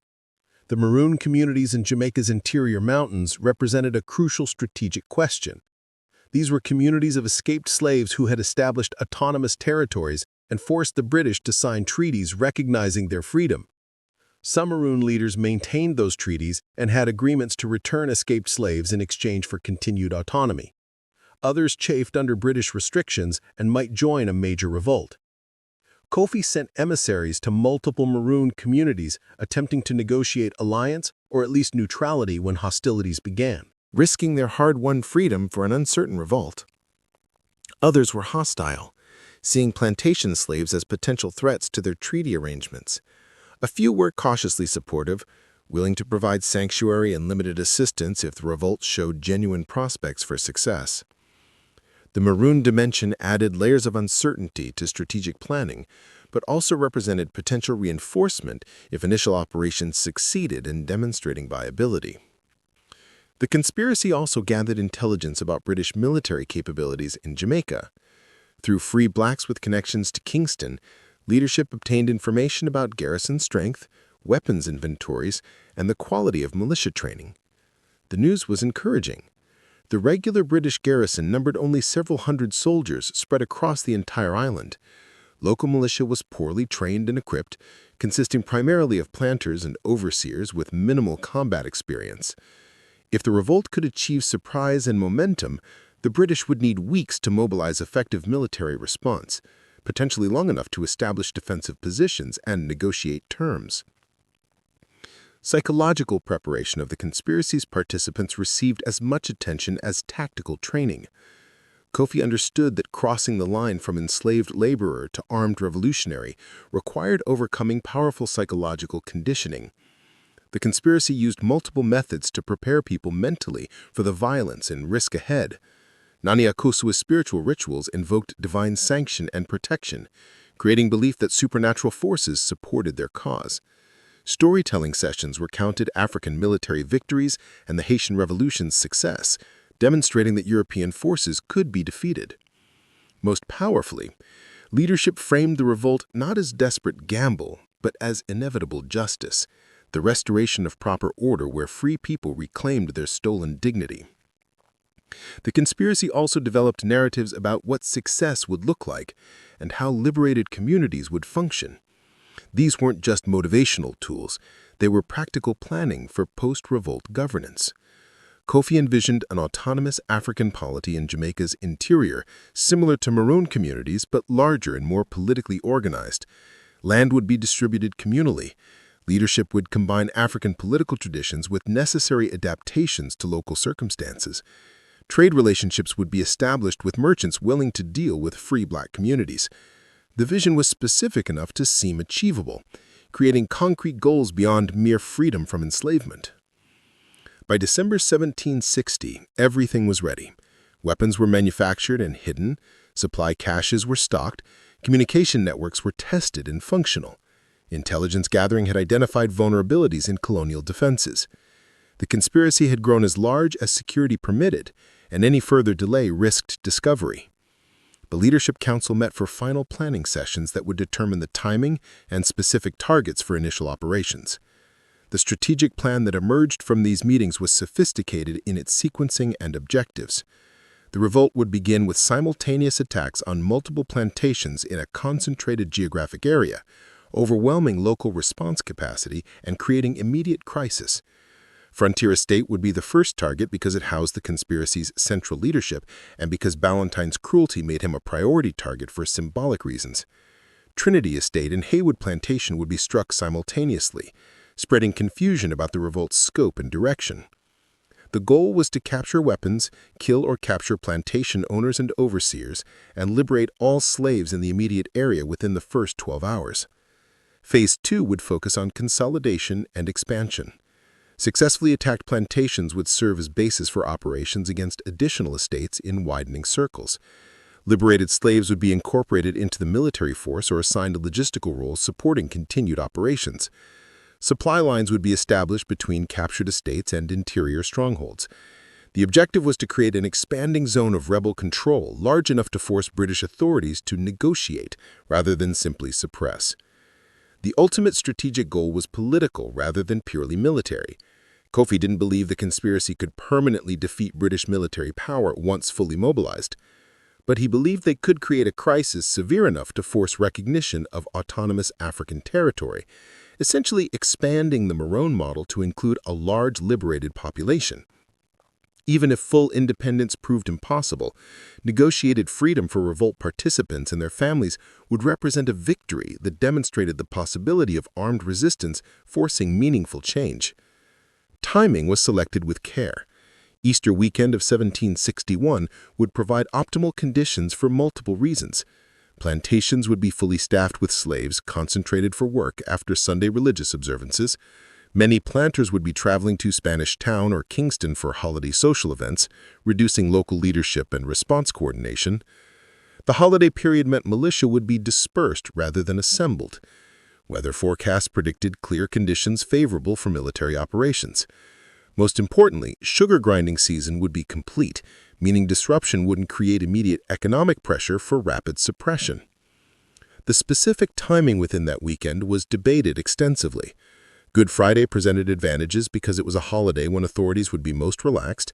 The Maroon communities in Jamaica's interior mountains represented a crucial strategic question. These were communities of escaped slaves who had established autonomous territories and forced the British to sign treaties recognizing their freedom. Some Maroon leaders maintained those treaties and had agreements to return escaped slaves in exchange for continued autonomy. Others chafed under British restrictions and might join a major revolt. Kofi sent emissaries to multiple Maroon communities attempting to negotiate alliance or at least neutrality when hostilities began, risking their hard-won freedom for an uncertain revolt. Others were hostile, seeing plantation slaves as potential threats to their treaty arrangements. A few were cautiously supportive, willing to provide sanctuary and limited assistance if the revolt showed genuine prospects for success. The Maroon dimension added layers of uncertainty to strategic planning, but also represented potential reinforcement if initial operations succeeded in demonstrating viability. The conspiracy also gathered intelligence about British military capabilities in Jamaica. Through free blacks with connections to Kingston, leadership obtained information about garrison strength, weapons inventories, and the quality of militia training. The news was encouraging. The regular British garrison numbered only several hundred soldiers spread across the entire island. Local militia was poorly trained and equipped, consisting primarily of planters and overseers with minimal combat experience. If the revolt could achieve surprise and momentum, the British would need weeks to mobilize effective military response, potentially long enough to establish defensive positions and negotiate terms. Psychological preparation of the conspiracy's participants received as much attention as tactical training. Kofi understood that crossing the line from enslaved laborer to armed revolutionary required overcoming powerful psychological conditioning. The conspiracy used multiple methods to prepare people mentally for the violence and risk ahead. Naniakosua's spiritual rituals invoked divine sanction and protection, creating belief that supernatural forces supported their cause. Storytelling sessions recounted African military victories and the Haitian Revolution's success, demonstrating that European forces could be defeated. Most powerfully, leadership framed the revolt not as desperate gamble, but as inevitable justice, the restoration of proper order where free people reclaimed their stolen dignity. The conspiracy also developed narratives about what success would look like and how liberated communities would function. These weren't just motivational tools, they were practical planning for post-revolt governance. Kofi envisioned an autonomous African polity in Jamaica's interior, similar to Maroon communities but larger and more politically organized. Land would be distributed communally. Leadership would combine African political traditions with necessary adaptations to local circumstances. Trade relationships would be established with merchants willing to deal with free black communities. The vision was specific enough to seem achievable, creating concrete goals beyond mere freedom from enslavement. By December 1760, everything was ready. Weapons were manufactured and hidden, supply caches were stocked, communication networks were tested and functional. Intelligence gathering had identified vulnerabilities in colonial defenses. The conspiracy had grown as large as security permitted, and any further delay risked discovery. The Leadership Council met for final planning sessions that would determine the timing and specific targets for initial operations. The strategic plan that emerged from these meetings was sophisticated in its sequencing and objectives. The revolt would begin with simultaneous attacks on multiple plantations in a concentrated geographic area, overwhelming local response capacity and creating immediate crisis. Frontier Estate would be the first target because it housed the conspiracy's central leadership and because Ballantine's cruelty made him a priority target for symbolic reasons. Trinity Estate and Haywood Plantation would be struck simultaneously, spreading confusion about the revolt's scope and direction. The goal was to capture weapons, kill or capture plantation owners and overseers, and liberate all slaves in the immediate area within the first 12 hours. Phase 2 would focus on consolidation and expansion. Successfully attacked plantations would serve as basis for operations against additional estates in widening circles. Liberated slaves would be incorporated into the military force or assigned logistical roles supporting continued operations. Supply lines would be established between captured estates and interior strongholds. The objective was to create an expanding zone of rebel control large enough to force British authorities to negotiate rather than simply suppress. The ultimate strategic goal was political rather than purely military. Kofi didn't believe the conspiracy could permanently defeat British military power once fully mobilized, but he believed they could create a crisis severe enough to force recognition of autonomous African territory, essentially expanding the Morone model to include a large liberated population. Even if full independence proved impossible, negotiated freedom for revolt participants and their families would represent a victory that demonstrated the possibility of armed resistance forcing meaningful change. Timing was selected with care. Easter weekend of 1761 would provide optimal conditions for multiple reasons. Plantations would be fully staffed with slaves concentrated for work after Sunday religious observances. Many planters would be traveling to Spanish Town or Kingston for holiday social events, reducing local leadership and response coordination. The holiday period meant militia would be dispersed rather than assembled. Weather forecasts predicted clear conditions favorable for military operations. Most importantly, sugar grinding season would be complete, meaning disruption wouldn't create immediate economic pressure for rapid suppression. The specific timing within that weekend was debated extensively. Good Friday presented advantages because it was a holiday when authorities would be most relaxed.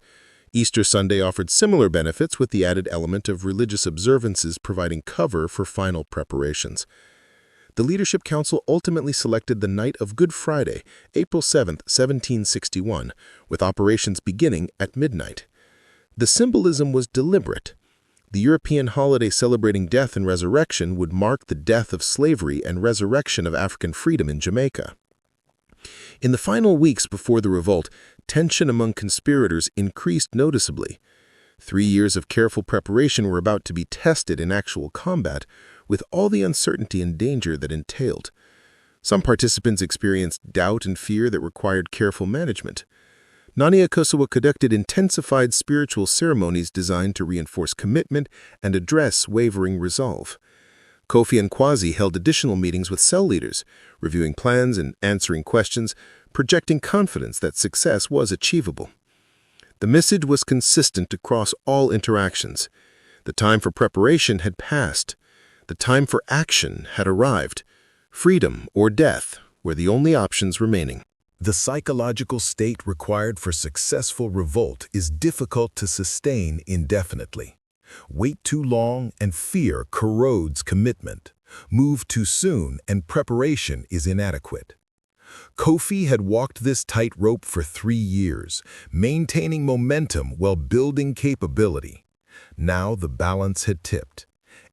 Easter Sunday offered similar benefits with the added element of religious observances providing cover for final preparations. The Leadership Council ultimately selected the night of Good Friday, April 7, 1761, with operations beginning at midnight. The symbolism was deliberate. The European holiday celebrating death and resurrection would mark the death of slavery and resurrection of African freedom in Jamaica. In the final weeks before the revolt, tension among conspirators increased noticeably. 3 years of careful preparation were about to be tested in actual combat, with all the uncertainty and danger that entailed. Some participants experienced doubt and fear that required careful management. Nani Akosua conducted intensified spiritual ceremonies designed to reinforce commitment and address wavering resolve. Kofi and Kwasi held additional meetings with cell leaders, reviewing plans and answering questions, projecting confidence that success was achievable. The message was consistent across all interactions. The time for preparation had passed. The time for action had arrived. Freedom or death were the only options remaining. The psychological state required for successful revolt is difficult to sustain indefinitely. Wait too long and fear corrodes commitment. Move too soon and preparation is inadequate. Kofi had walked this tightrope for 3 years, maintaining momentum while building capability. Now the balance had tipped.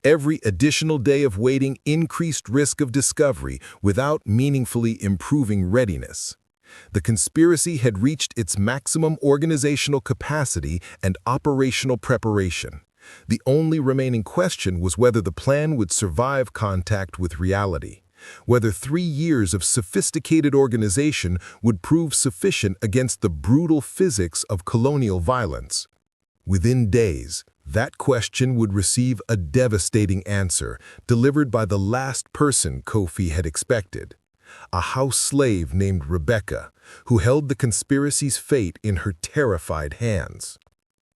Every additional day of waiting increased risk of discovery without meaningfully improving readiness. The conspiracy had reached its maximum organizational capacity and operational preparation. The only remaining question was whether the plan would survive contact with reality, whether 3 years of sophisticated organization would prove sufficient against the brutal physics of colonial violence. Within days, that question would receive a devastating answer, delivered by the last person Kofi had expected. a house slave named Rebecca, who held the conspiracy's fate in her terrified hands.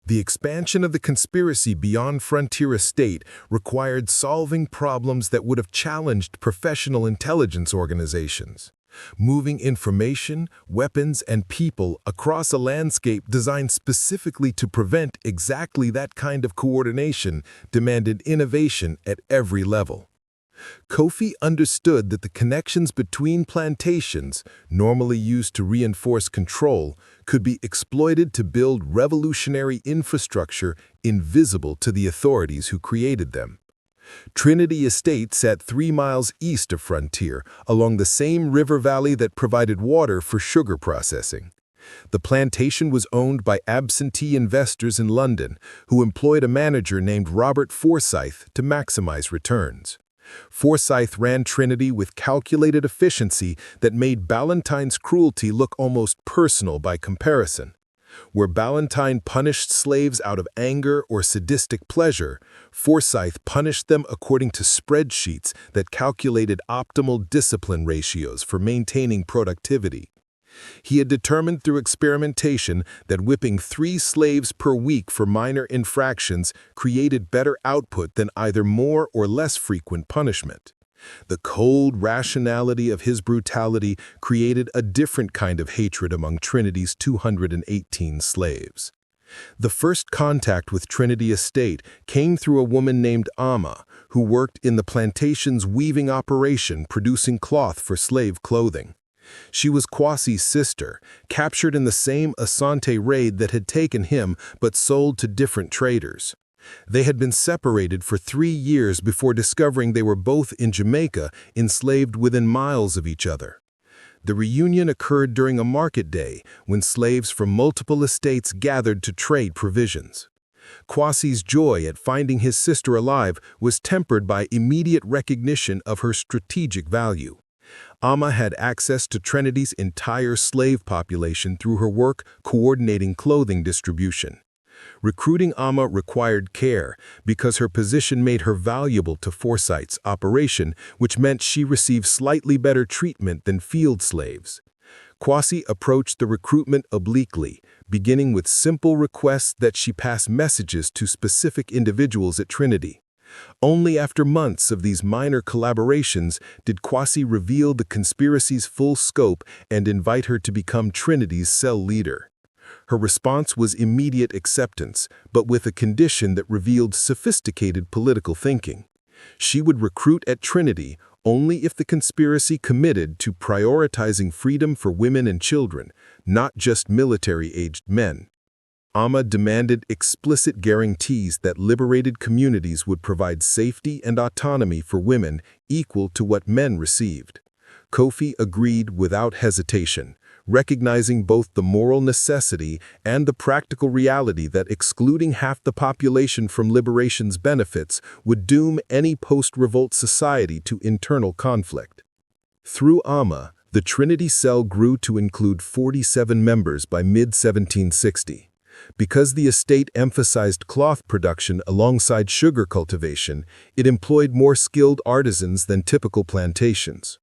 The expansion of the conspiracy beyond Frontier Estate required solving problems that would have challenged professional intelligence organizations, moving information, weapons, and people across a landscape designed specifically to prevent exactly that kind of coordination demanded innovation at every level. Kofi understood that the connections between plantations, normally used to reinforce control, could be exploited to build revolutionary infrastructure invisible to the authorities who created them. Trinity Estate sat 3 miles east of Frontier, along the same river valley that provided water for sugar processing. The plantation was owned by absentee investors in London, who employed a manager named Robert Forsyth to maximize returns. Forsyth ran Trinity with calculated efficiency that made Ballantine's cruelty look almost personal by comparison. Where Ballantine punished slaves out of anger or sadistic pleasure, Forsyth punished them according to spreadsheets that calculated optimal discipline ratios for maintaining productivity. He had determined through experimentation that whipping 3 slaves per week for minor infractions created better output than either more or less frequent punishment. The cold rationality of his brutality created a different kind of hatred among Trinity's 218 slaves. The first contact with Trinity Estate came through a woman named Amma, who worked in the plantation's weaving operation producing cloth for slave clothing. She was Kwasi's sister, captured in the same Asante raid that had taken him but sold to different traders. They had been separated for 3 years before discovering they were both in Jamaica, enslaved within miles of each other. The reunion occurred during a market day when slaves from multiple estates gathered to trade provisions. Kwasi's joy at finding his sister alive was tempered by immediate recognition of her strategic value. Amma had access to Trinity's entire slave population through her work coordinating clothing distribution. Recruiting Amma required care because her position made her valuable to Forsyth's operation, which meant she received slightly better treatment than field slaves. Kwasi approached the recruitment obliquely, beginning with simple requests that she pass messages to specific individuals at Trinity. Only after months of these minor collaborations did Kwasi reveal the conspiracy's full scope and invite her to become Trinity's cell leader. Her response was immediate acceptance, but with a condition that revealed sophisticated political thinking. She would recruit at Trinity only if the conspiracy committed to prioritizing freedom for women and children, not just military-aged men. Amma demanded explicit guarantees that liberated communities would provide safety and autonomy for women equal to what men received. Kofi agreed without hesitation, recognizing both the moral necessity and the practical reality that excluding half the population from liberation's benefits would doom any post-revolt society to internal conflict. Through Amma, the Trinity cell grew to include 47 members by mid-1760. Because the estate emphasized cloth production alongside sugar cultivation, it employed more skilled artisans than typical plantations.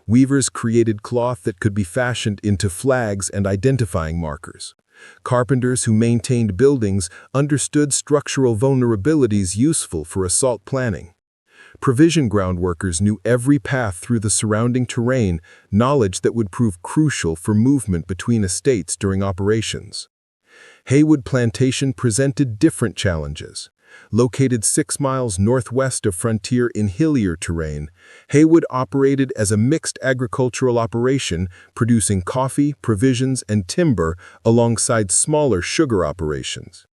Weavers created cloth that could be fashioned into flags and identifying markers. Carpenters who maintained buildings understood structural vulnerabilities useful for assault planning. Provision ground workers knew every path through the surrounding terrain, knowledge that would prove crucial for movement between estates during operations. Haywood Plantation presented different challenges. Located 6 miles northwest of Frontier in hillier terrain, Haywood operated as a mixed agricultural operation, producing coffee, provisions, and timber alongside smaller sugar operations.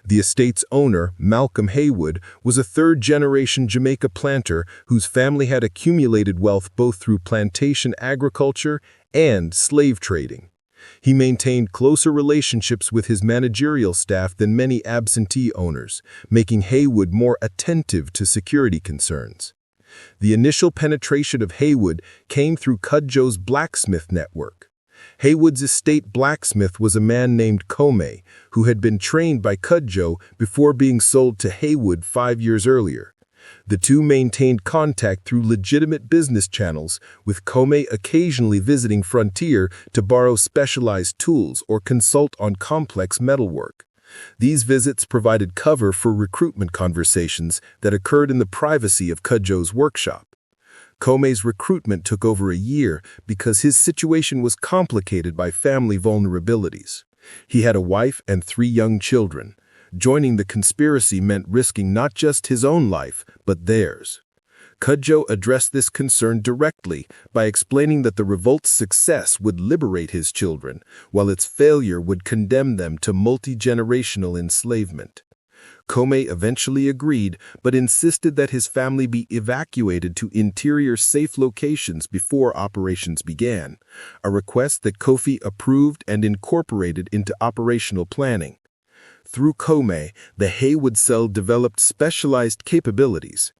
The estate's owner, Malcolm Haywood, was a third-generation Jamaica planter whose family had accumulated wealth both through plantation agriculture and slave trading. He maintained closer relationships with his managerial staff than many absentee owners, making Haywood more attentive to security concerns. The initial penetration of Haywood came through Cudjoe's blacksmith network. Haywood's estate blacksmith was a man named Kofi, who had been trained by Cudjoe before being sold to Haywood 5 years earlier. The two maintained contact through legitimate business channels, with Kome occasionally visiting Frontier to borrow specialized tools or consult on complex metalwork. These visits provided cover for recruitment conversations that occurred in the privacy of Cudjoe's workshop. Kome's recruitment took over a year because his situation was complicated by family vulnerabilities. He had a wife and 3 young children. Joining the conspiracy meant risking not just his own life, but theirs. Cudjoe addressed this concern directly by explaining that the revolt's success would liberate his children, while its failure would condemn them to multi-generational enslavement. Kome eventually agreed, but insisted that his family be evacuated to interior safe locations before operations began, a request that Kofi approved and incorporated into operational planning. Through Kome, the Haywood Cell developed specialized capabilities.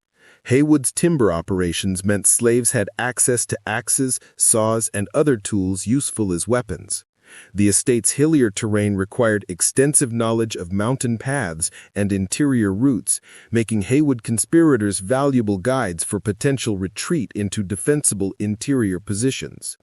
Haywood's timber operations meant slaves had access to axes, saws, and other tools useful as weapons. The estate's hillier terrain required extensive knowledge of mountain paths and interior routes, making Haywood conspirators valuable guides for potential retreat into defensible interior positions.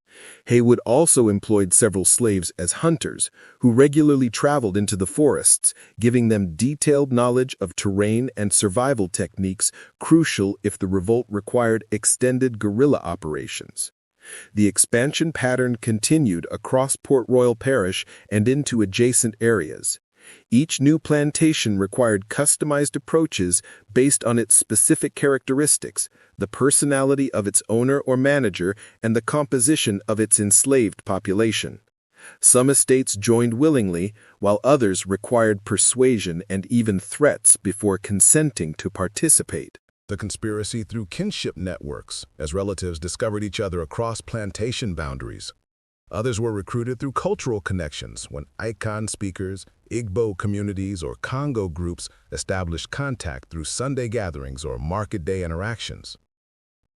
Haywood also employed several slaves as hunters, who regularly traveled into the forests, giving them detailed knowledge of terrain and survival techniques crucial if the revolt required extended guerrilla operations. The expansion pattern continued across Port Royal Parish and into adjacent areas. Each new plantation required customized approaches based on its specific characteristics, the personality of its owner or manager, and the composition of its enslaved population. Some estates joined willingly, while others required persuasion and even threats before consenting to participate. The conspiracy through kinship networks, as relatives discovered each other across plantation boundaries. Others were recruited through cultural connections when Icon speakers, Igbo communities, or Congo groups established contact through Sunday gatherings or market day interactions.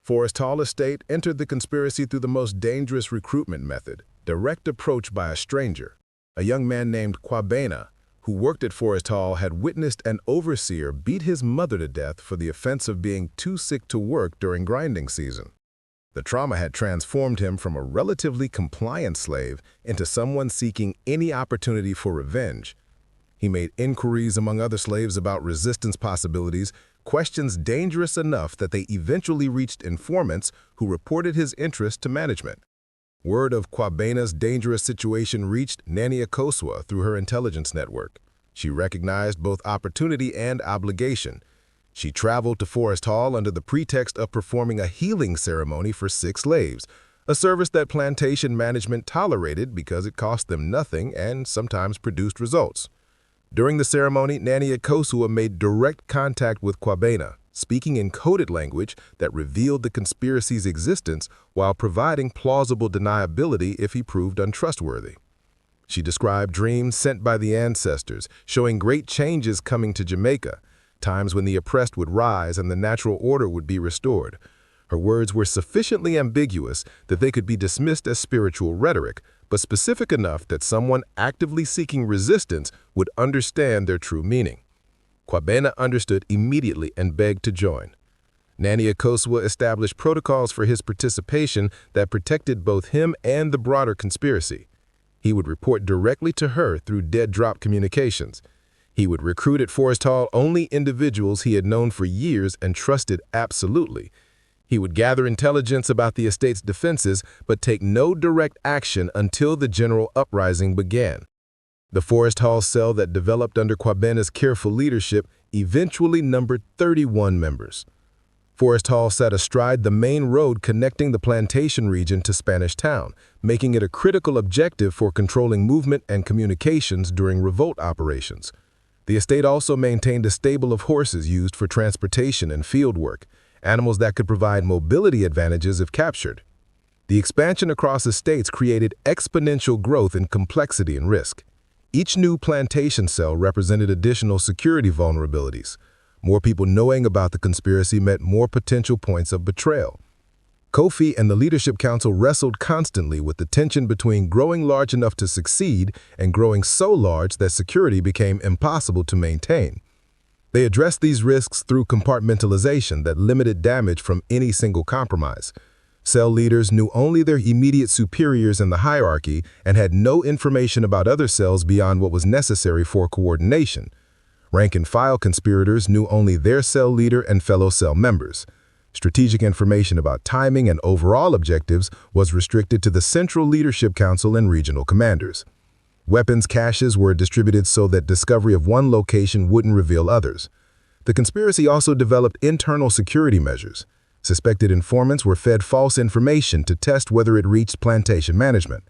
Forest Hall Estate entered the conspiracy through the most dangerous recruitment method, direct approach by a stranger. A young man named Kwabena, who worked at Forest Hall, had witnessed an overseer beat his mother to death for the offense of being too sick to work during grinding season. The trauma had transformed him from a relatively compliant slave into someone seeking any opportunity for revenge. He made inquiries among other slaves about resistance possibilities, questions dangerous enough that they eventually reached informants who reported his interest to management. Word of Kwabena's dangerous situation reached Nania Koswa through her intelligence network. She recognized both opportunity and obligation. She traveled to Forest Hall under the pretext of performing a healing ceremony for 6 slaves, a service that plantation management tolerated because it cost them nothing and sometimes produced results. During the ceremony, Nania Kosua made direct contact with Kwabena, speaking in coded language that revealed the conspiracy's existence while providing plausible deniability if he proved untrustworthy. She described dreams sent by the ancestors, showing great changes coming to Jamaica, times when the oppressed would rise and the natural order would be restored. Her words were sufficiently ambiguous that they could be dismissed as spiritual rhetoric, but specific enough that someone actively seeking resistance would understand their true meaning. Kwabena understood immediately and begged to join. Nania Koswa established protocols for his participation that protected both him and the broader conspiracy. He would report directly to her through dead-drop communications. He would recruit at Forest Hall only individuals he had known for years and trusted absolutely. He would gather intelligence about the estate's defenses, but take no direct action until the general uprising began. The Forest Hall cell that developed under Kwabena's careful leadership eventually numbered 31 members. Forest Hall sat astride the main road connecting the plantation region to Spanish Town, making it a critical objective for controlling movement and communications during revolt operations. The estate also maintained a stable of horses used for transportation and field work, animals that could provide mobility advantages if captured. The expansion across estates created exponential growth in complexity and risk. Each new plantation cell represented additional security vulnerabilities. More people knowing about the conspiracy meant more potential points of betrayal. Kofi and the Leadership Council wrestled constantly with the tension between growing large enough to succeed and growing so large that security became impossible to maintain. They addressed these risks through compartmentalization that limited damage from any single compromise. Cell leaders knew only their immediate superiors in the hierarchy and had no information about other cells beyond what was necessary for coordination. Rank-and-file conspirators knew only their cell leader and fellow cell members. Strategic information about timing and overall objectives was restricted to the Central Leadership Council and regional commanders. Weapons caches were distributed so that discovery of one location wouldn't reveal others. The conspiracy also developed internal security measures. Suspected informants were fed false information to test whether it reached plantation management.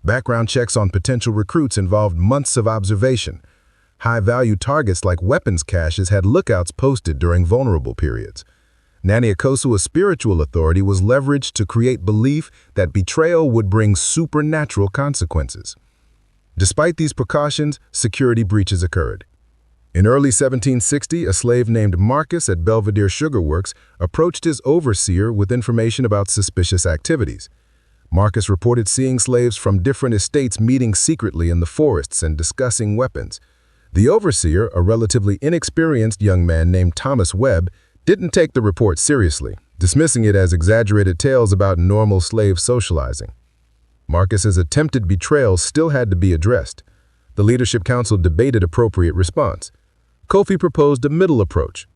Background checks on potential recruits involved months of observation. High-value targets like weapons caches had lookouts posted during vulnerable periods. Naniakosua's spiritual authority was leveraged to create belief that betrayal would bring supernatural consequences. Despite these precautions, security breaches occurred. In early 1760, a slave named Marcus at Belvedere Sugar Works approached his overseer with information about suspicious activities. Marcus reported seeing slaves from different estates meeting secretly in the forests and discussing weapons. The overseer, a relatively inexperienced young man named Thomas Webb, didn't take the report seriously, dismissing it as exaggerated tales about normal slave socializing. Marcus's attempted betrayal still had to be addressed. The Leadership Council debated appropriate response. Kofi proposed a middle approach.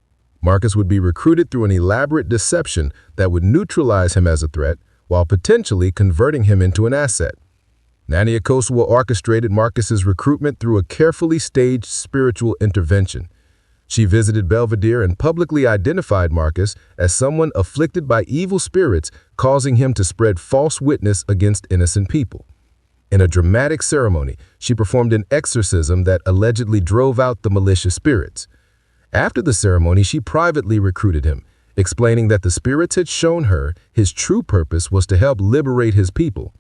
Marcus would be recruited through an elaborate deception that would neutralize him as a threat while potentially converting him into an asset. Naniakosua orchestrated Marcus's recruitment through a carefully staged spiritual intervention. She visited Belvedere and publicly identified Marcus as someone afflicted by evil spirits, causing him to spread false witness against innocent people. In a dramatic ceremony, she performed an exorcism that allegedly drove out the malicious spirits. After the ceremony, she privately recruited him, explaining that the spirits had shown her his true purpose was to help liberate his people.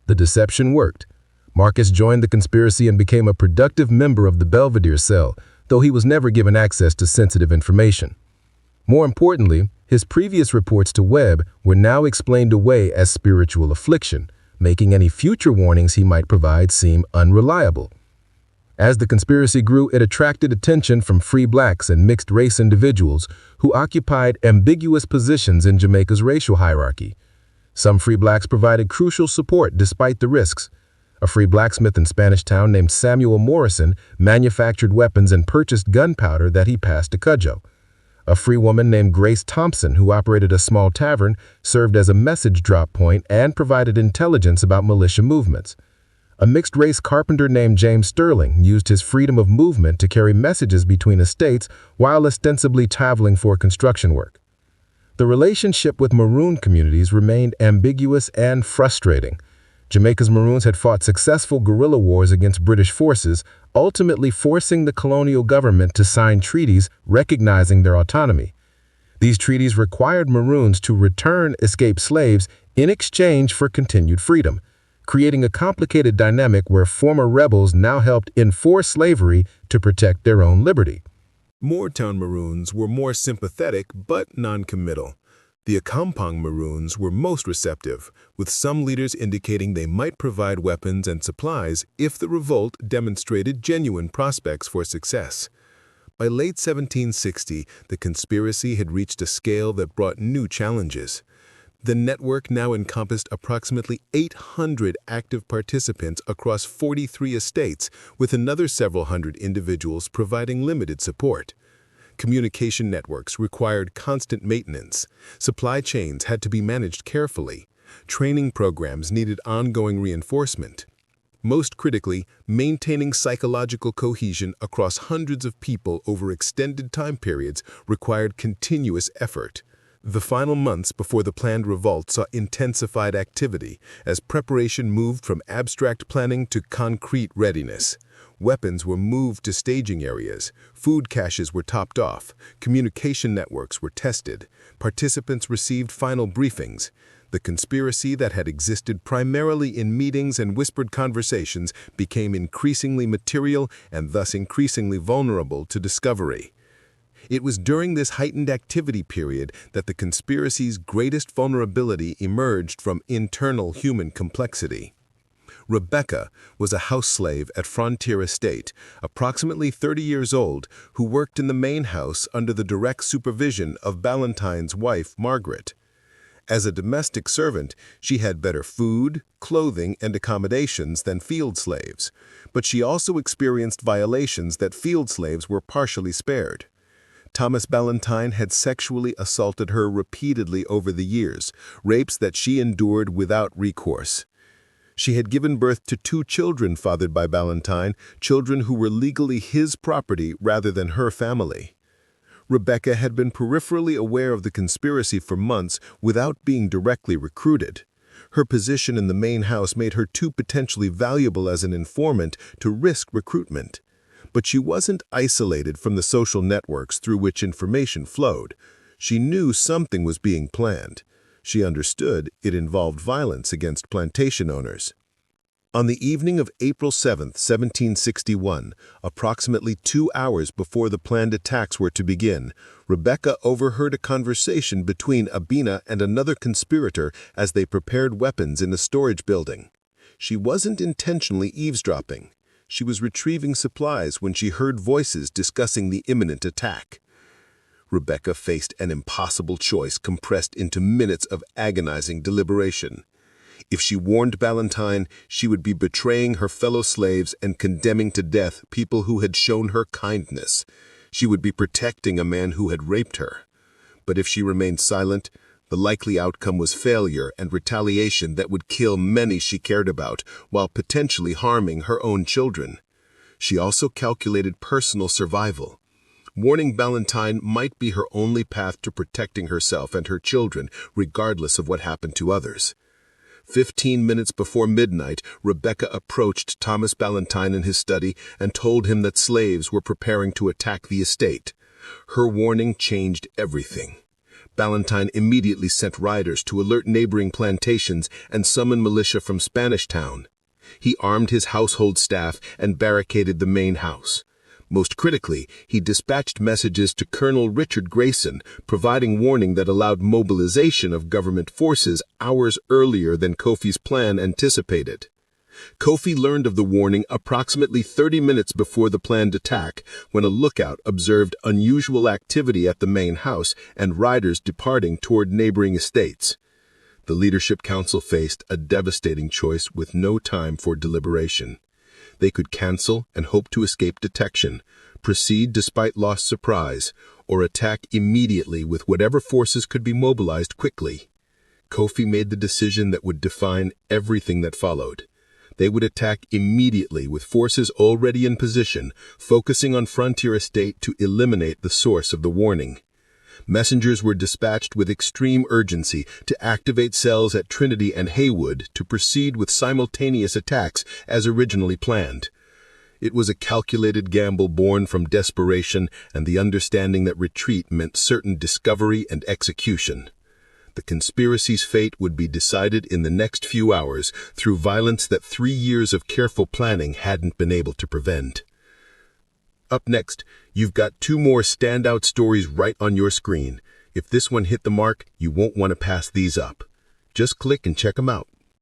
The deception worked. Marcus joined the conspiracy and became a productive member of the Belvedere cell, though he was never given access to sensitive information. More importantly, his previous reports to Webb were now explained away as spiritual affliction, making any future warnings he might provide seem unreliable. As the conspiracy grew, it attracted attention from free blacks and mixed-race individuals who occupied ambiguous positions in Jamaica's racial hierarchy. Some free blacks provided crucial support despite the risks. A free blacksmith in Spanish Town named Samuel Morrison manufactured weapons and purchased gunpowder that he passed to Cudjoe. A free woman named Grace Thompson, who operated a small tavern, served as a message drop point and provided intelligence about militia movements. A mixed-race carpenter named James Sterling used his freedom of movement to carry messages between estates while ostensibly traveling for construction work. The relationship with Maroon communities remained ambiguous and frustrating. Jamaica's Maroons had fought successful guerrilla wars against British forces, ultimately forcing the colonial government to sign treaties recognizing their autonomy. These treaties required Maroons to return escaped slaves in exchange for continued freedom, creating a complicated dynamic where former rebels now helped enforce slavery to protect their own liberty. Moortown Maroons were more sympathetic but non-committal. The Akampong Maroons were most receptive, with some leaders indicating they might provide weapons and supplies if the revolt demonstrated genuine prospects for success. By late 1760, the conspiracy had reached a scale that brought new challenges. The network now encompassed approximately 800 active participants across 43 estates, with another several hundred individuals providing limited support. Communication networks required constant maintenance. Supply chains had to be managed carefully. Training programs needed ongoing reinforcement. Most critically, maintaining psychological cohesion across hundreds of people over extended time periods required continuous effort. The final months before the planned revolt saw intensified activity as preparation moved from abstract planning to concrete readiness. Weapons were moved to staging areas, food caches were topped off, communication networks were tested, participants received final briefings. The conspiracy that had existed primarily in meetings and whispered conversations became increasingly material and thus increasingly vulnerable to discovery. It was during this heightened activity period that the conspiracy's greatest vulnerability emerged from internal human complexity. Rebecca was a house slave at Frontier Estate, approximately 30 years old, who worked in the main house under the direct supervision of Ballantine's wife, Margaret. As a domestic servant, she had better food, clothing, and accommodations than field slaves, but she also experienced violations that field slaves were partially spared. Thomas Ballantine had sexually assaulted her repeatedly over the years, rapes that she endured without recourse. She had given birth to 2 children fathered by Ballantine, children who were legally his property rather than her family. Rebecca had been peripherally aware of the conspiracy for months without being directly recruited. Her position in the main house made her too potentially valuable as an informant to risk recruitment. But she wasn't isolated from the social networks through which information flowed. She knew something was being planned. She understood it involved violence against plantation owners. On the evening of April 7, 1761, approximately 2 hours before the planned attacks were to begin, Rebecca overheard a conversation between Abina and another conspirator as they prepared weapons in a storage building. She wasn't intentionally eavesdropping. She was retrieving supplies when she heard voices discussing the imminent attack. Rebecca faced an impossible choice compressed into minutes of agonizing deliberation. If she warned Ballantine, she would be betraying her fellow slaves and condemning to death people who had shown her kindness. She would be protecting a man who had raped her. But if she remained silent, the likely outcome was failure and retaliation that would kill many she cared about, while potentially harming her own children. She also calculated personal survival. Warning Ballantine might be her only path to protecting herself and her children, regardless of what happened to others. 15 minutes before midnight, Rebecca approached Thomas Ballantine in his study and told him that slaves were preparing to attack the estate. Her warning changed everything. Ballantine immediately sent riders to alert neighboring plantations and summon militia from Spanish Town. He armed his household staff and barricaded the main house. Most critically, he dispatched messages to Colonel Richard Grayson, providing warning that allowed mobilization of government forces hours earlier than Kofi's plan anticipated. Kofi learned of the warning approximately 30 minutes before the planned attack, when a lookout observed unusual activity at the main house and riders departing toward neighboring estates. The Leadership Council faced a devastating choice with no time for deliberation. They could cancel and hope to escape detection, proceed despite lost supplies, or attack immediately with whatever forces could be mobilized quickly. Kofi made the decision that would define everything that followed. They would attack immediately with forces already in position, focusing on Frontier Estate to eliminate the source of the warning. Messengers were dispatched with extreme urgency to activate cells at Trinity and Haywood to proceed with simultaneous attacks as originally planned. It was a calculated gamble born from desperation and the understanding that retreat meant certain discovery and execution. The conspiracy's fate would be decided in the next few hours through violence that 3 years of careful planning hadn't been able to prevent. Up next, you've got 2 more standout stories right on your screen. If this one hit the mark, you won't want to pass these up. Just click and check them out.